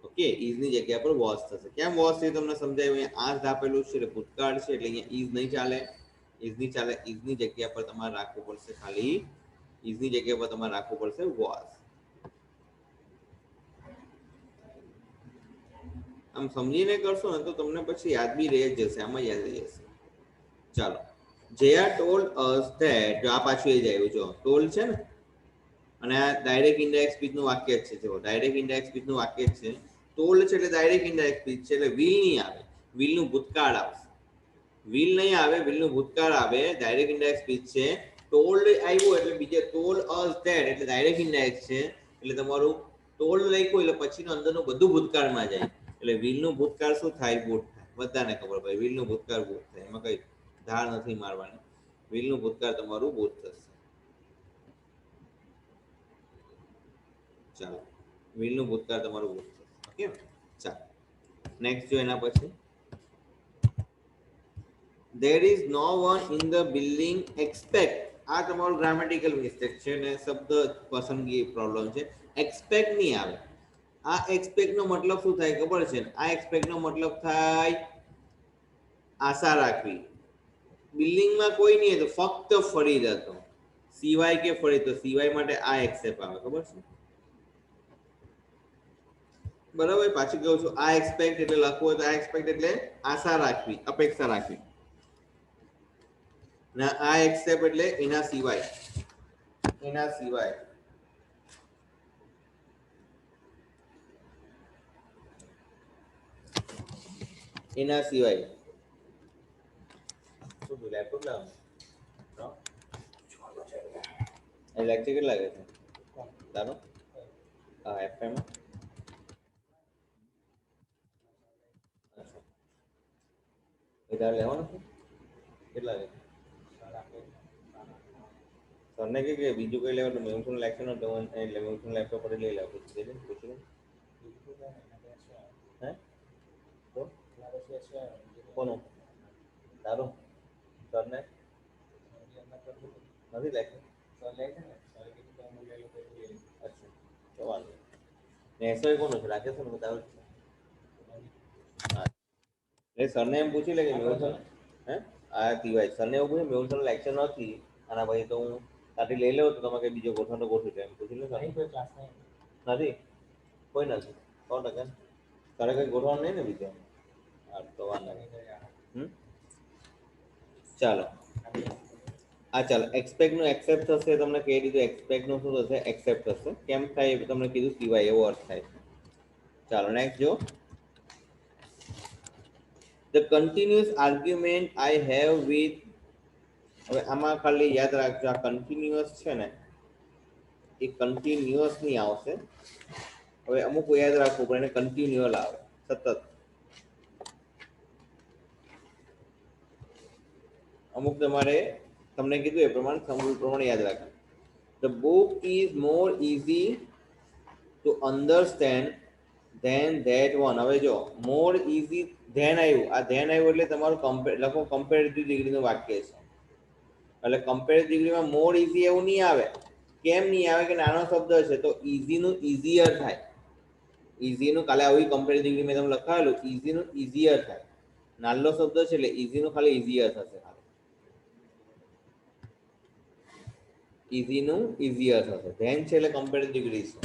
ઓકે, is ની જગ્યા પર was થશે. કેમ was છે તમને સમજાયું? અહીંયા asked આપેલું છે એટલે ભૂતકાળ છે, એટલે અહીંયા is નહીં ચાલે. is ની જગ્યા પર તમારે રાખવું પડશે ખાલી was. આમ સમજીને કરશો ને તો તમને પછી યાદ બી રહી જશે, આમાં યાદ રહી જશે. ચાલો, જયા ટોલ્ડ અસ ધેટ, જો આ પાછું એ જ આવ્યું, જો ટોલ્ડ છે ને, અને આ ડાયરેક્ટ ઇનડાયરેક્ટ સ્પીચ નું વાક્ય છે. જો ડાયરેક્ટ ઇનડાયરેક્ટ સ્પીચ નું વાક્ય છે. ટોલ્ડ છે એટલે ડાયરેક્ટ ઇનડાયરેક્ટ સ્પીચ છે, એટલે વિલ નહીં આવે, વિલ નું ભૂતકાળ આવશે. વિલ નહીં આવે, વિલ નું ભૂતકાળ આવે. ડાયરેક્ટ ઇનડાયરેક્ટ સ્પીચ છે. ટોલ્ડ આવ્યું એટલે બીજે ટોલ્ડ અસ ધેટ એટલે ડાયરેક્ટ ઇનડાયરેક્ટ છે. એટલે તમારું ટોલ્ડ લખ્યું એટલે પછીનું અંદરનું બધું ભૂતકાળમાં જાય. એટલે વિલ નું ભૂતકાળ શું થાય? વુડ થાય. બધાને ખબર ભાઈ, વિલ નું ભૂતકાળ વુડ થાય, એમાં કઈ ધાર નથી મારવાની. વિલ નું ભૂતકાળ તમારું વુડ થશે. ચાલો, વિલ નું ભૂતકાળ તમારું વુડ થશે. ઓકે, ચાલો નેક્સ્ટ જો એના પછી there is no one in the building except આ તમારું ગ્રામેટિકલ મિસ્ટેક છે ને શબ્દ પસંદગી પ્રોબ્લેમ છે. એક્સપેક્ટ નહીં આવે. આ એક્સપેક્ટ નો મતલબ શું થાય ખબર છે? આ એક્સપેક્ટ નો મતલબ થાય આશા રાખવી. બિલ્ડિંગમાં કોઈ નહીં તો ફક્ત ફરી જતો, સિવાય કે ફરી, તો સિવાય માટે આ એક્સેપ્ટ આવે, ખબર છે? બરાબર. પાછું કહું છું, આ એક્સપેક્ટ એટલે લખવું હોય તો આ એક્સપેક્ટ એટલે આશા રાખવી, અપેક્ષા રાખવી. ના, આ એક્સેપ્ટ એટલે એના સિવાય, એના સિવાય. એના સિવાય શું તું લેપટોપ લાવ લેક્ચર કેટલા લાગે છે તારો? હા, એફએમ વધારે લેવાનું છે? કેટલા લે? સરને કે બીજું કઈ લેવાનું મેમસનું લેક્ચર નતો એટલે મેમસનું લેપટોપ પર લઈ લેવું. પૂછી લે. હે તો કોનું? તારું? સરને નથી લેક્ચર? અચ્છા, તો વાંધો ને એસઆઈ કોનું છે? રાકેશ નું તારું? હા, એટલે સરને એમ પૂછી લે કે મેમસન હે આ ટીવાય સરને એવું પૂછે મેમસન લેક્ચર નથી આના પછી તો હું ત્યાંથી લઈ લઉં તો તમે કઈ બીજો ગોઠવણ તો ગોઠવી દે એમ પૂછી લે. નથી? કોઈ નથી? 100%? તારે કઈ ગોઠવણ નહીં ને બીજો? હા, તો વાંધો નહીં. ચાલો આ ચાલો એક્સપેક્ટ નું એક્સેપ્ટ થશે. તમને કહી દીધું એક્સપેક્ટ નું શું થશે? એક્સેપ્ટ થશે. કેમ થાય એ તમને કીધું, સિવાય એવો અર્થ થાય. ચાલો નેક્સ્ટ જો. The continuous argument I have with, હવે આમાં ખાલી યાદ રાખજો આ કન્ટિન્યુઅસ છે ને એ કન્ટિન્યુઅસ નહીં આવશે. હવે અમુક યાદ રાખવું પણ એને કન્ટિન્યુઅલ આવે, સતત. અમુક તમારે તમને કીધું એ પ્રમાણે સમૂહ પ્રમાણે યાદ રાખવું. The book is more easy to understand than that one. હવે જો more easy ધેન આવ્યું, આ ધેન આવ્યું એટલે તમારું લખો કમ્પેરેટિવ ડિગ્રીનું વાક્ય છે. એટલે કમ્પેરેટિવ ડિગ્રીમાં મોર ઇઝી એવું નહીં આવે. કેમ નહીં આવે? કે નાનો શબ્દ છે તો ઇઝીનું ઇઝીયર થાય. ઇઝીનું કાલે આવી કમ્પેરેટિવ ડિગ્રી મેં તમે લખાવેલું, ઇઝીનું ઇઝીયર થાય. નાનો શબ્દ છે એટલે ઇઝીનું ખાલી ઇઝીયર થશે. ઇઝીનું ઇઝીયર થશે. ધેન છે એટલે કમ્પેરેટિવ ડિગ્રી છે.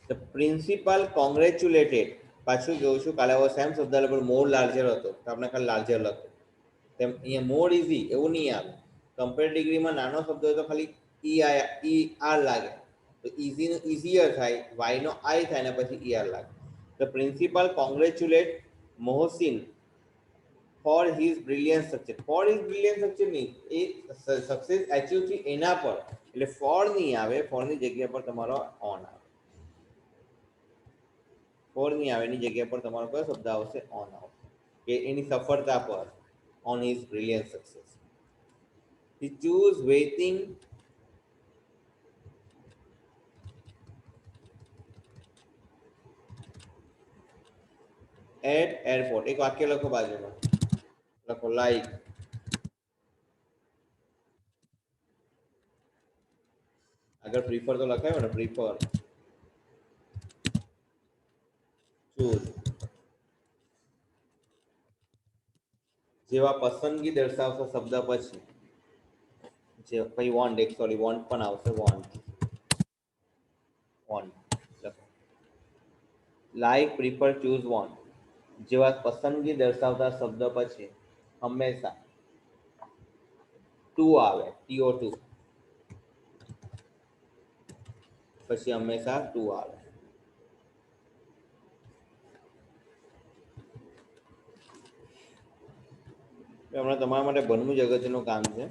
The principal congratulated, પાછું જોઉં છું કાલે હવે સેમ શબ્દ પર મોર લાર્જર હતો તો આપણે ખાલી લાર્જર લખો. તેમ અહીંયા મોર ઇઝી એવું નહીં આવે. કમ્પેરેટિવ ડિગ્રીમાં નાનો શબ્દ હોય તો ખાલી ઈ આર લાગે, તો ઇઝીનું ઇઝીયર થાય, વાયનો આઈ થાય ને પછી ઈ આર લાગે. The principal congratulate Mohsin for his brilliant success. For his brilliant success નહીં, એ સક્સેસ એચીવ થી એના પર, એટલે ફોર નહીં આવે. ફોરની જગ્યા પર તમારો ઓન આવે. ફોર નહીં આવે, એની જગ્યા પર તમારો કયો શબ્દ આવશે? ઓન આવશે, કે એની સફળતા પર, on his brilliant success. He choose waiting at airport. એક વાક્ય લખો બાજુમાં, લખો લાઈક. આગળ પ્રિફર તો લખાયો ને, પ્રિફર ચૂઝ જેવા પસંદગી દર્શાવતો શબ્દ પછી જે પછી વોન્ટ, એક સોરી વોન્ટ પણ આવશે. વોન્ટ લખો લાઈક, પ્રિફર, ચૂઝ, વોન્ટ જેવા પસંદગી દર્શાવતા શબ્દ પછી હંમેશા ટુ આવે. TO2 પછી હંમેશા ટુ આવે. હમણાં તમારા માટે બનવું જ અગત્યનું કામ છે.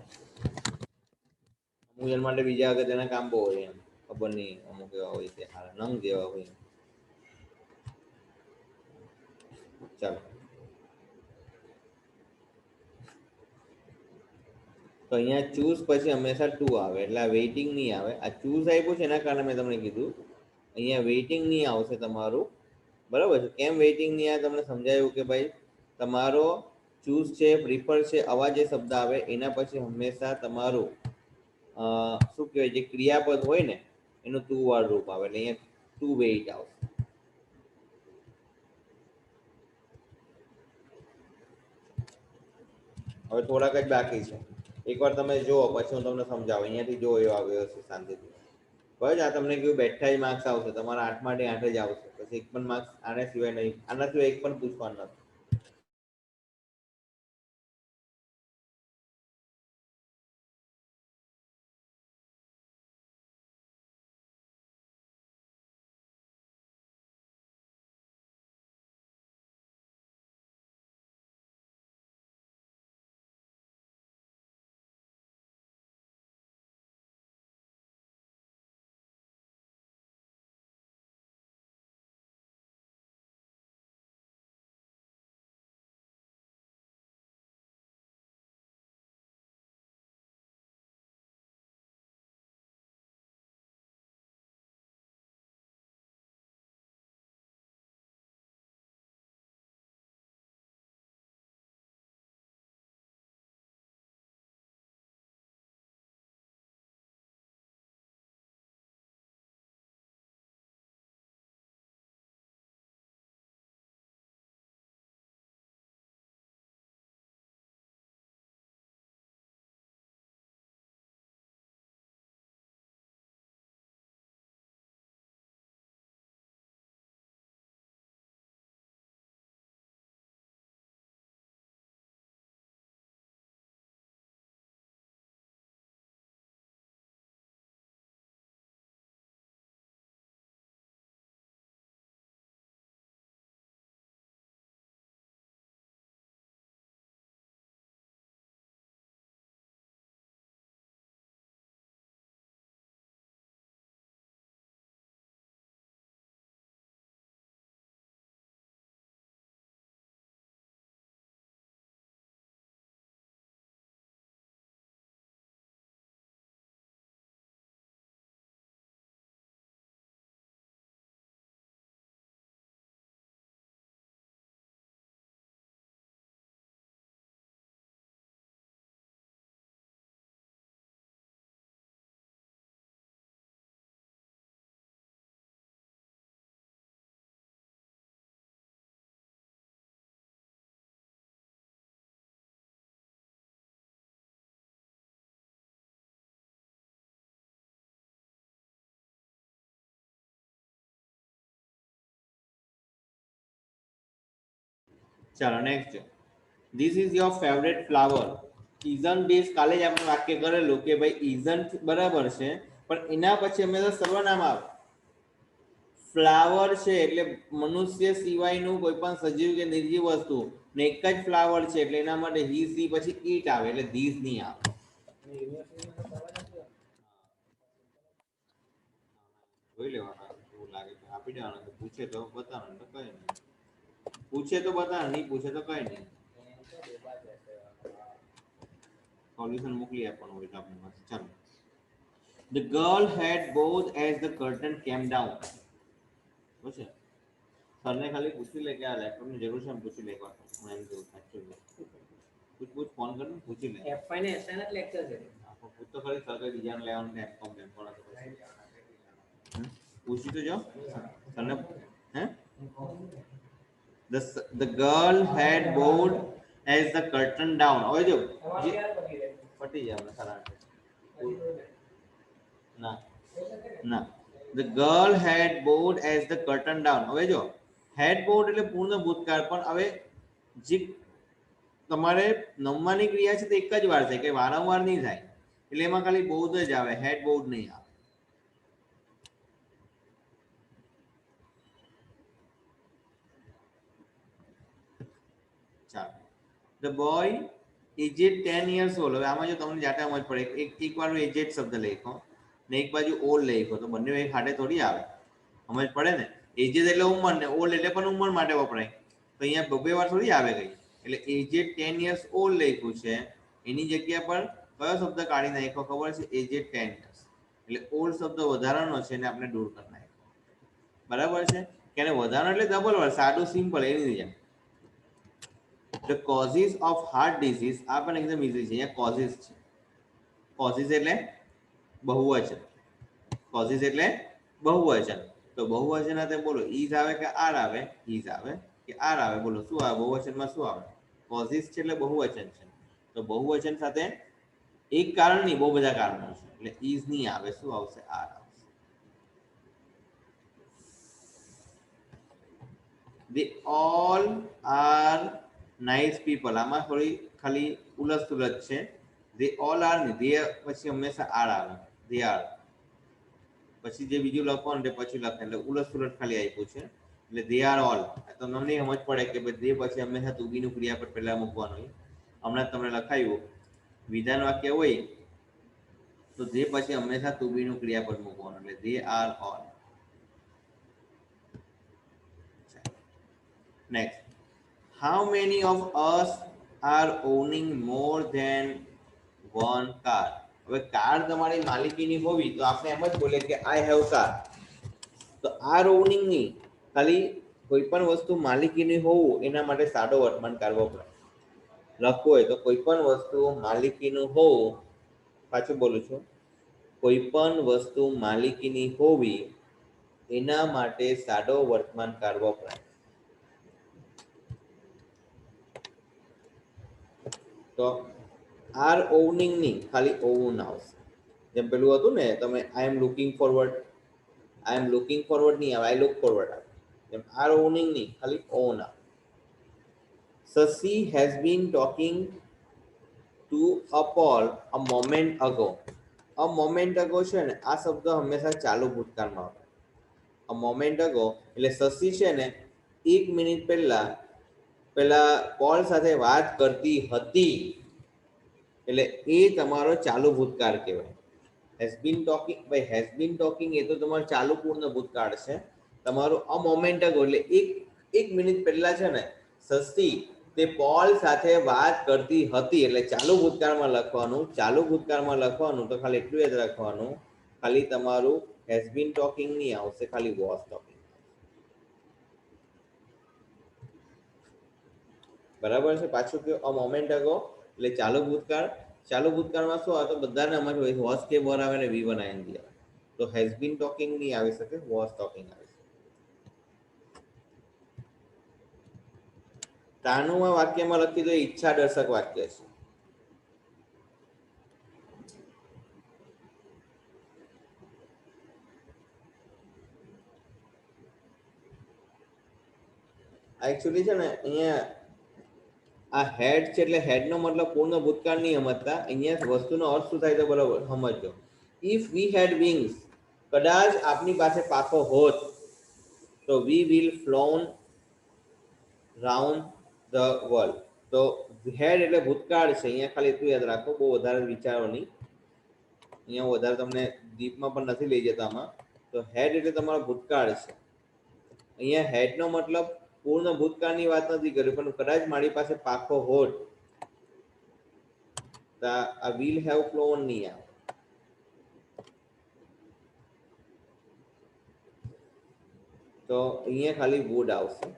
અમુક જણ માટે બીજા અગત્યના કામ બહુ હોય, એમ ખબર નહીં અમુક એવા હોય છે નંગ જેવા હોય. ચાલો તો અહીંયા ચૂઝ પછી હંમેશા ટુ આવે, એટલે આ વેઇટિંગ નહીં આવે. આ ચૂઝ આપ્યું છે એના કારણે મેં તમને કીધું અહીંયા વેઇટિંગ નહીં આવશે તમારું. બરાબર છે? કેમ વેઇટિંગ નહીં આવે તમને સમજાયું કે ભાઈ તમારો ચૂઝ છે, પ્રિફર છે, આવા જે શબ્દ આવે એના પછી હંમેશા તમારું શું કહેવાય, જે ક્રિયાપદ હોય ને એનું ટુ વાર રૂપ આવે, એટલે અહીંયા ટુ વેઇટ આવશે. હવે થોડાક જ બાકી છે, એકવાર તમે જુઓ પછી હું તમને સમજાવું. અહીંયાથી જો એવો આવ્યો હશે શાંતિથી. બસ આ તમને કેવું બેઠા જ માર્ક્સ આવશે તમારા 8 માટે 8 જ આવશે, પછી એક પણ માર્ક્સ આના સિવાય નહીં, આના સિવાય એક પણ પૂછવાનું નથી. ચાલો next. This is your favourite flower. Isn't base કાલે જ આપણે વાક્ય કરેલું કે ભાઈ ઇઝન્ટ બરાબર છે, પણ એના પછી હંમેશા સર્વનામ આવે. ફ્લાવર છે એટલે મનુષ્ય સિવાયનું કોઈ પણ સજીવ કે નિર્જીવ વસ્તુ ને એક જ ફ્લાવર છે એટલે એના માટે હી સી પછી ઈટ આવે, એટલે ધીસ નહીં આવે. જોઈ લેવાના, એવું લાગે તો આપી દેવાનું, પૂછે તો બતાવવાનું, તો કઈ નહીં. પૂછે તો બતાવવાનું, નહીં પૂછે તો કઈ નહીં. સોલ્યુશન મોકલી આપવાનું હોય તો આપણી પાસે. ચાલો. The girl had bowed as the curtain came down. બસ સરને ખાલી પૂછી લે કે આ લેપટોપની જરૂર છે, પૂછી લે એકવાર. હું એમ કહું એકચ્યુઅલી પૂછ ફોન કરીને પૂછી લે. એફઆઈ ને એસઆઈ ના લેક્ચર છે. પૂછ તો ખરી સર કઈ બીજાને લેવાનું ને એમ કોમ પૂછી તો જો સરને. હે the girl had bowed as the curtain down. હવે જો પટી જાય મને સારા ના ના. The girl had bowed as the curtain down. હવે જો had bowed એટલે પૂર્ણ ભૂતકાળ, પણ હવે જે તમારે નમવાની ક્રિયા છે તે એક જ વાર છે, કે વારંવાર નહીં થાય, એટલે એમાં ખાલી bowed જ આવે, had bowed નહીં આવે. ચાલો. The boy aged 10 years old. હવે આમાં જો તમને જાતે સમજ પડે, એક વાર aged શબ્દ લખો ને એક બાજુ ઓલ્ડ લખો તો બંને એક હાથે થોડી આવે, સમજ પડે ને. એજેડ એટલે ઉંમર ને ઓલ્ડ એટલે પણ ઉંમર માટે વપરાય, તો અહીંયા બબે વાર થોડી આવે ગઈ. એટલે એજેડ 10 years ઓલ્ડ લખ્યું છે, એની જગ્યા પર કયો શબ્દ કાઢી નાખ્યો ખબર છે? Aged 10 years. એટલે ઓલ્ડ શબ્દ વધારાનો છે એને આપણે દૂર કરી નાખ્યો. બરાબર છે? કે વધારાનો એટલે ડબલ વાર, સાદું સિમ્પલ એની જેમ. The causes of heart disease આ પણ એકદમ ઇઝી છે. અહીંયા કોઝિસ છે. કોઝિસ એટલે બહુવચન. કોઝિસ એટલે બહુવચન. તો બહુવચન સાથે બોલો ઇઝ આવે કે આર આવે? ઇઝ આવે કે આર આવે? બોલો શું આવે બહુવચનમાં? શું આવે? કોઝિસ છે એટલે બહુવચન છે. તો બહુવચન સાથે એક કારણ નહીં, બહુ બધા કારણો છે એટલે ઇઝ નહીં આવે. શું આવશે? આર આવશે. they all are nice people. આમાં થોડી ખાલી ઉલટ સુલટ છે. they all are નહીં, they પછી હંમેશા આર આવે. they are પછી જે બીજું લખવાનું તે પછી લખે એટલે ઉલટ સુલટ ખાલી આપ્યું છે. એટલે they are all. તમને નહીં સમજ પડે કે ભાઈ they પછી હંમેશા to be નું ક્રિયાપદ પહેલા મૂકવાનું. હમણાં તમને લખાયું વિધાન વાક્ય હોય તો they પછી હંમેશા to be નું ક્રિયાપદ મૂકવાનું. એટલે they are all. Next, how many of us are owning more than one car? હવે કાર તમારી માલિકીની હોવી તો આપણે એમ જ બોલીએ કે આઈ હેવ કાર. તો આર ઓનિંગ ની ખાલી કોઈ પણ વસ્તુ માલિકીની હોવું એના માટે સાદો વર્તમાન કાળ વપરાય. લખવું હોય તો કોઈ પણ વસ્તુ માલિકીનું હોવું, પાછું બોલું છું, કોઈ પણ વસ્તુ માલિકીની હોવી એના માટે સાદો વર્તમાન કાળ વપરાય. તો આર ઓવનિંગ ની ખાલી ઓવન આવશે. જેમ પેલું હતું ને તમે I am looking forward, I am looking forward નહીં આવે, આઈ લુક ફોરવર્ડ આવે. જેમ આર ઓવનિંગ નહીં ખાલી ઓન આવે. Sasi has been talking to a Paul a moment ago. a moment ago છે ને આ શબ્દ હંમેશા ચાલુ ભૂતકાળમાં આવે. a moment ago એટલે શશી છે ને 1 મિનિટ પહેલા પેલા પોલ સાથે વાત કરતી હતી એટલે એ તમારો ચાલુ ભૂતકાળ કહેવાય. હેઝ બીન ટોકિંગ, ભાઈ હેઝ બીન ટોકિંગ એ તો તમારો ચાલુ પૂર્ણ ભૂતકાળ છે. તમારું અ મોમેન્ટ અગો એટલે એક મિનિટ પહેલા છે ને શશી તે પોલ સાથે વાત કરતી હતી એટલે ચાલુ ભૂતકાળમાં લખવાનું. ચાલુ ભૂતકાળમાં લખવાનું તો ખાલી એટલું યાદ રાખવાનું, ખાલી તમારું હેઝ બીન ટોકિંગ નહીં આવશે, ખાલી વોઝ ટોકિંગ. બરાબર છે? પાછું કયો, અ મોમેન્ટ અગો એટલે ચાલુ ભૂતકાળ. ચાલુ ભૂતકાળમાં શું આવે તો બધાને આમાં જ હોય, વોઝ કે વર આવે ને વી વન આઈએનજી આવે. તો હેઝ બીન ટોકિંગ નહીં આવી શકે, વોઝ ટોકિંગ આવી શકે. તાનુમાં વાક્યમાં લખી દો ઈચ્છા દર્શક વાક્ય છે. એકચ્યુઅલી છે ને અહીંયા આ હેડ છે એટલે હેડનો મતલબ પૂર્ણ ભૂતકાળ નહીં સમજતા. અહીંયા વસ્તુનો અર્થ શું થાય તો બરાબર સમજજો. ઇફ વી હેડ વિંગ્સ, કદાચ આપની પાસે પાંખો હોત તો we will flown round the world. તો હેડ એટલે ભૂતકાળ છે. અહીંયા ખાલી એટલું યાદ રાખો, બહુ વધારે વિચારો નહીં. અહીંયા વધારે તમને ડીપમાં પણ નથી લઈ જતા આમાં. તો હેડ એટલે તમારો ભૂતકાળ છે. અહીંયા હેડનો મતલબ પૂર્ણ ભૂતકાળની વાત નથી કરી, પણ કદાચ મારી પાસે પાંખો હોત તો આ વિલ હેવ ફ્લોન નહીં આવે. તો અહીંયા ખાલી વુડ આવશે.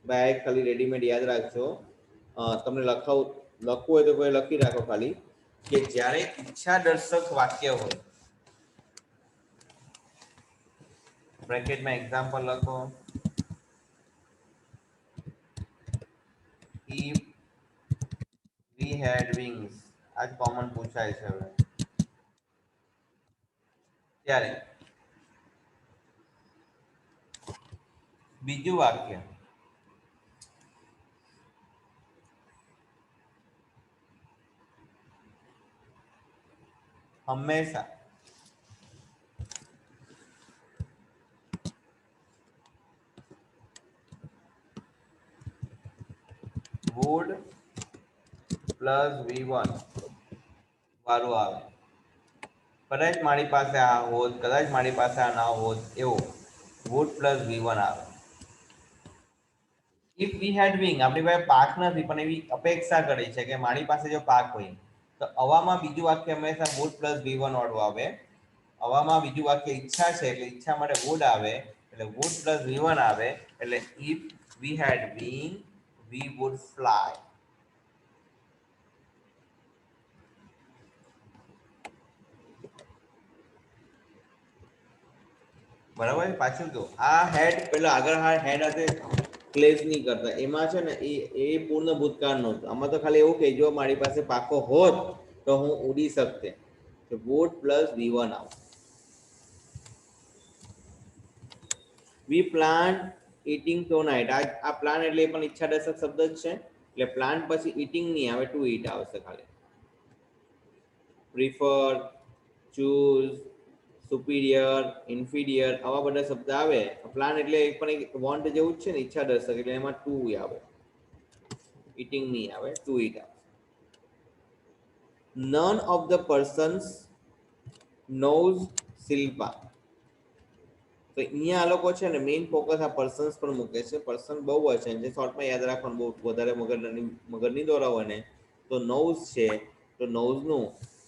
ભાઈ ખાલી રેડીમેડ યાદ રાખજો. તમને લખવું હોય તો કોઈ લખી રાખો ખાલી કે જ્યારે ઈચ્છા દર્શક વાક્ય હોય, બ્રેકેટમાં એક્ઝામ્પલ લખો, if we had wings. આજ કોમન પૂછાય છે હવે. ત્યારે બીજું વાક્ય, હંમેશા would પ્લસ V1 વાળું આવે. કદાચ મારી પાસે આ હોત, કદાચ મારી પાસે આ ના હોત, એવો would પ્લસ V1 આવે. ઇફ વી હેડ વિંગ, આપણી પાસે પાક નથી પણ એવી અપેક્ષા કરી છે કે મારી પાસે જો પાક હોય તો અવામાં બીજું વાક્ય હંમેશા would પ્લસ V1 વાળું આવે. અવામાં બીજું વાક્ય ઈચ્છા છે એટલે ઈચ્છા માટે would આવે એટલે would પ્લસ V1 આવે. એટલે if we had wing We would fly. બરાબર પાછું તો આ હેડ પેલો આગળ આ હેડ hatte પ્લેસ નહીં કરતા એમાં છે ને એ પૂર્ણ ભૂતકાળ નહોતું આમાં તો ખાલી એવું કે જો મારી પાસે પાકો હોત તો હું ઉડી શકતે તો would પ્લસ v1 આવ we planned eating tonight આ પ્લાન એટલે એ પણ ઈચ્છાદર્શક શબ્દ જ છે એટલે પ્લાન પછી eating નહીં આવે to eat આવશે ખાલી prefer choose સુપીરિયર ઇન્ફિરિયર આવા બધા શબ્દ આવે પ્લાન એટલે એક પણ એક વોન્ટ જેવું જ છે ને ઈચ્છા દર્શક એટલે એમાં ટુ આવે ઈટિંગ નહીં આવે ટુ ઈટ આવે none of the persons knows Shilpa તો અહીંયા આ લોકો છે ને મેઇન ફોકસ આ પર્સન્સ પર મૂકે છે પર્સન બહુ વચન છે શોર્ટમાં યાદ રાખવાનું બહુ વધારે મગર નહીં દોરાવો ને તો નોઝ છે તો નોઝનું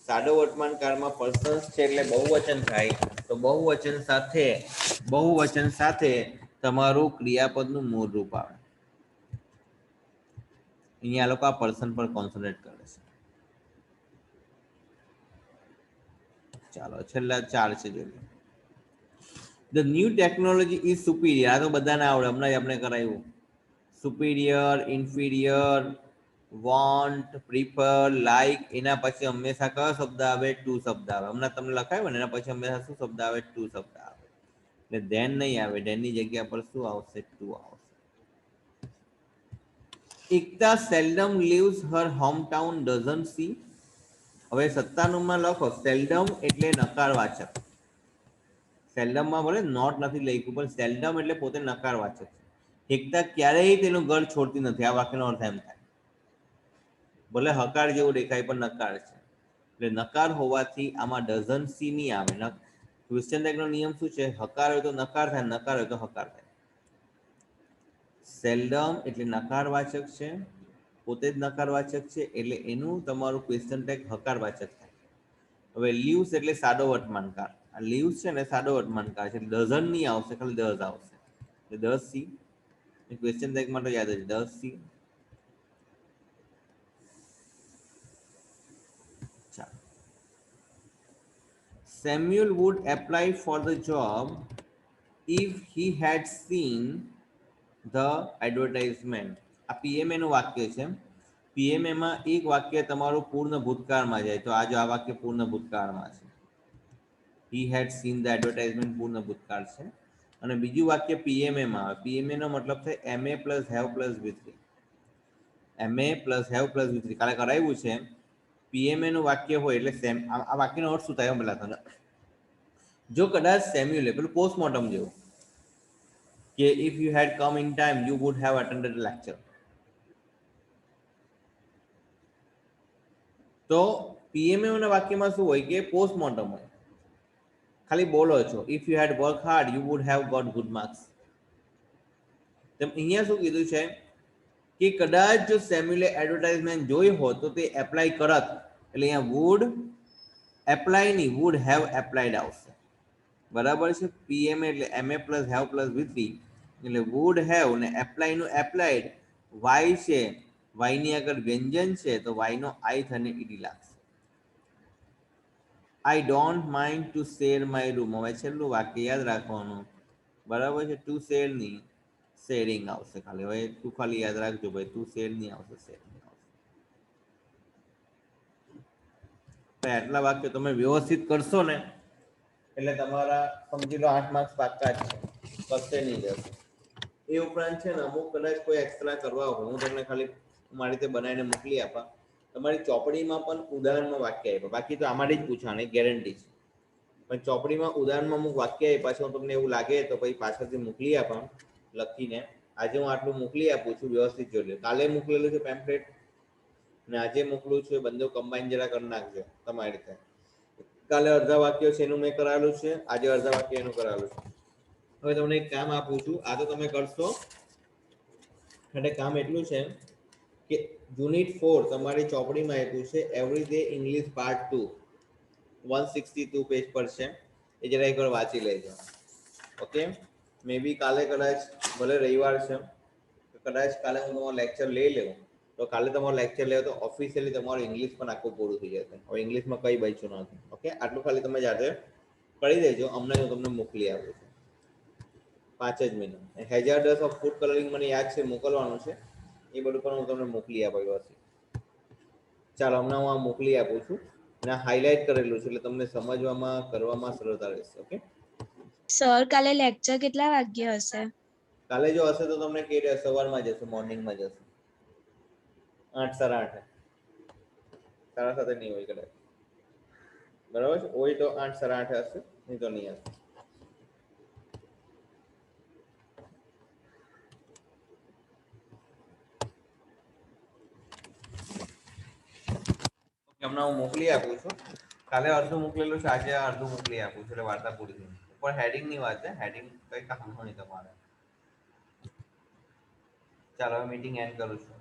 સાદો વર્તમાન કાળમાં પર્સન્સ છે એટલે બહુવચન થાય તો બહુવચન સાથે તમારું ક્રિયાપદનું મૂળ રૂપ આવે અહીંયા આ લોકો આ પર્સન પર કોન્સન્ટ્રેટ કરે છે ચાલો છેલ્લા 4 છે જોઈએ the new technology is superior આ તો બધાને આવડે હમણાં આપણે કરાવ્યું superior inferior want prefer like એના પછી હંમેશા કયો શબ્દ આવે ટુ શબ્દ આવે હમણાં તમને લખાયું ને એના પછી હંમેશા શું શબ્દ આવે ટુ શબ્દ આવે એટલે ધેન નહીં આવે ધેનની જગ્યા પર શું આવશે ટુ આવશે Ekta seldom leaves her home town doesn't see હવે 97 માં લખો સેલ્ડમ એટલે નકારવાચક સેલ્ડમમાં ભલે નોટ નથી લખ્યું પણ સેલ્ડમ એટલે પોતે નકારવાચક છે એકતા ક્યારેય તેનું ઘર છોડતી નથી આ વાક્યનો અર્થ એમ થાય ભલે હકાર જેવું દેખાય પણ નકાર છે એટલે નકાર હોવાથી આમાં ડઝન્ટ સી નહીં આવે ક્વેશ્ચન ટેગનો નિયમ શું છે હકાર હોય તો નકાર થાય નકાર હોય તો હકાર થાય સેલ્ડમ એટલે નકારવાચક છે પોતે જ નકારવાચક છે એટલે એનું તમારું ક્વેશ્ચન ટેગ હકારવાચક થાય હવે લીવ્સ એટલે સાદો વર્તમાનકાળ આ લીવ્સ છે ને સાદો વર્તમાનકાળ છે ડઝન નહીં આવશે ખાલી ડઝ આવશે એટલે 10 સી ક્વેશ્ચન ટેગ માટે યાદ છે 10 C Samuel would apply for the job if he had seen the advertisement. આ પીએમએ નું વાક્ય છે પીએમએ માં એક વાક્ય તમારું પૂર્ણ ભૂતકાળમાં જાય તો આ જો આ વાક્ય પૂર્ણ ભૂતકાળમાં છે he had seen the advertisement પૂર્ણ ભૂતકાળ છે અને બીજું વાક્ય પીએમએ માં આવે પીએમએ નો મતલબ થાય ma plus have plus v3 ma plus have plus v3 કાલે કરાવ્યું છે પીએમએ નું વાક્ય હોય એટલે સેમ આ વાક્યનો અર્થ શું થાય પેલા તને જો કદાચ સેમ્યુલે પેલું પોસ્ટમોર્ટમ જેવું કે if you had come in time you would have attended lecture તો પીએમએ ના વાક્યમાં શું હોય કે પોસ્ટમોર્ટમ હોય ખાલી બોલો છો if you had work hard you would have got good marks તેમ અહીંયા શું કીધું છે કે કદાચ જો સેમ્યુલે એડવર્ટાઇઝમેન્ટ જોઈ હોત તો તે એપ્લાય કરત એટલે અહીંયા વુડ એપ્લાય નહીં વુડ હેવ એપ્લાયડ આવશે બરાબર છે પીએમ એટલે ma plus have plus v3 એટલે વુડ હેવ ને એપ્લાય નું એપ્લાયડ વાય છે વાય ની આગળ વ્યંજન છે તો વાય નો આઈથ અને ઈડી લાગશે I don't mind to share my room હવે છેલ્લું વાક્ય યાદ રાખવાનું બરાબર છે ટુ શેર ની શેરિંગ આવશે ખાલી હવે તું ખાલી યાદ રાખજો ભાઈ તું શેર નહીં આવશે શેરિંગ આવશે આટલા વાક્ય તમે વ્યવસ્થિત કરશો ને એટલે તમારા સમજી લો 8 માર્ક્સ પાક્કા છે કશે નહીં જશે એ ઉપરાંત છે ને અમુક કદાચ કોઈ એક્સ્ટ્રા કરવા હોય હું તમને ખાલી મારી રીતે બનાવીને મોકલી આપા તમારી ચોપડીમાં પણ ઉદાહરણમાં વાક્ય આપ્યા બાકી તો આમાંથી જ પૂછાણે ગેરંટી છે પણ ચોપડીમાં ઉદાહરણમાં અમુક વાક્ય આપ્યા છે તમને એવું લાગે તો પછી પાછળથી મોકલી આપા લખીને આજે હું આટલું મોકલી આપું છું વ્યવસ્થિત જોઈ લો કાલે મોકલેલું છે પેમ્પલેટ ને આજે મોકલું છું એ બંને કમ્બાઈન જરા કરી નાખજો તમારી રીતે કાલે અડધા વાક્યો છે એનું મેં કરાવેલું છે આજે અડધા વાક્ય એનું કરાવેલું છે હવે તમને એક કામ આપું છું આ તો તમે કરશો એટલે કામ એટલું છે કે યુનિટ 4 તમારી ચોપડીમાં આપ્યું છે એવરીડે ઇંગ્લિશ પાર્ટ 2 162 પેજ પર છે એ જરા એકવાર વાંચી લેજો ઓકે મે બી કાલે કદાચ ભલે રવિવાર છે કદાચ કાલે હું તમારો લેક્ચર લઈ લઉં તો કાલે તમારો લેક્ચર લેવો તો ઓફિશિયલી તમારું ઇંગ્લિશ પણ આખું પૂરું થઈ જશે. હવે ઇંગ્લિશમાં કંઈ બચ્યું નથી. ઓકે, આટલું ખાલી તમે જાતે કરી દેજો. હમણાં હું તમને મોકલી આપું છું 5 જ minute. Hazardous of food colouring મને યાદ છે મોકલવાનું છે, એ બધું પણ હું તમને મોકલી આપ્યું હશે. ચાલો હમણાં હું આ મોકલી આપું છું અને હાઇલાઇટ કરેલું છે એટલે તમને સમજવામાં કરવામાં સરળતા રહેશે. ઓકે સર કાલે લેક્ચર કેટલા વાગ્યે હશે? કાલે જો હશે તો તમને કે સવારમાં જશે, મોર્નિંગમાં જશે 8 સાડા 8 સાડા 7 નહીં હોય કદાચ. બરાબર છે, હોય તો 8 સાડા 8 હશે, નહીં તો નહીં હશે. હમણાં હું મોકલી આપું છું. કાલે અડધું મોકલેલું છે, આજે અડધું મોકલી આપું છું એટલે વાર્તા પૂરી થઈ. પણ હેડિંગ ની વાત છે, હેડિંગ કઈ કામ નહીં તમારે. ચાલો હવે મીટિંગ એન્ડ કરું છું.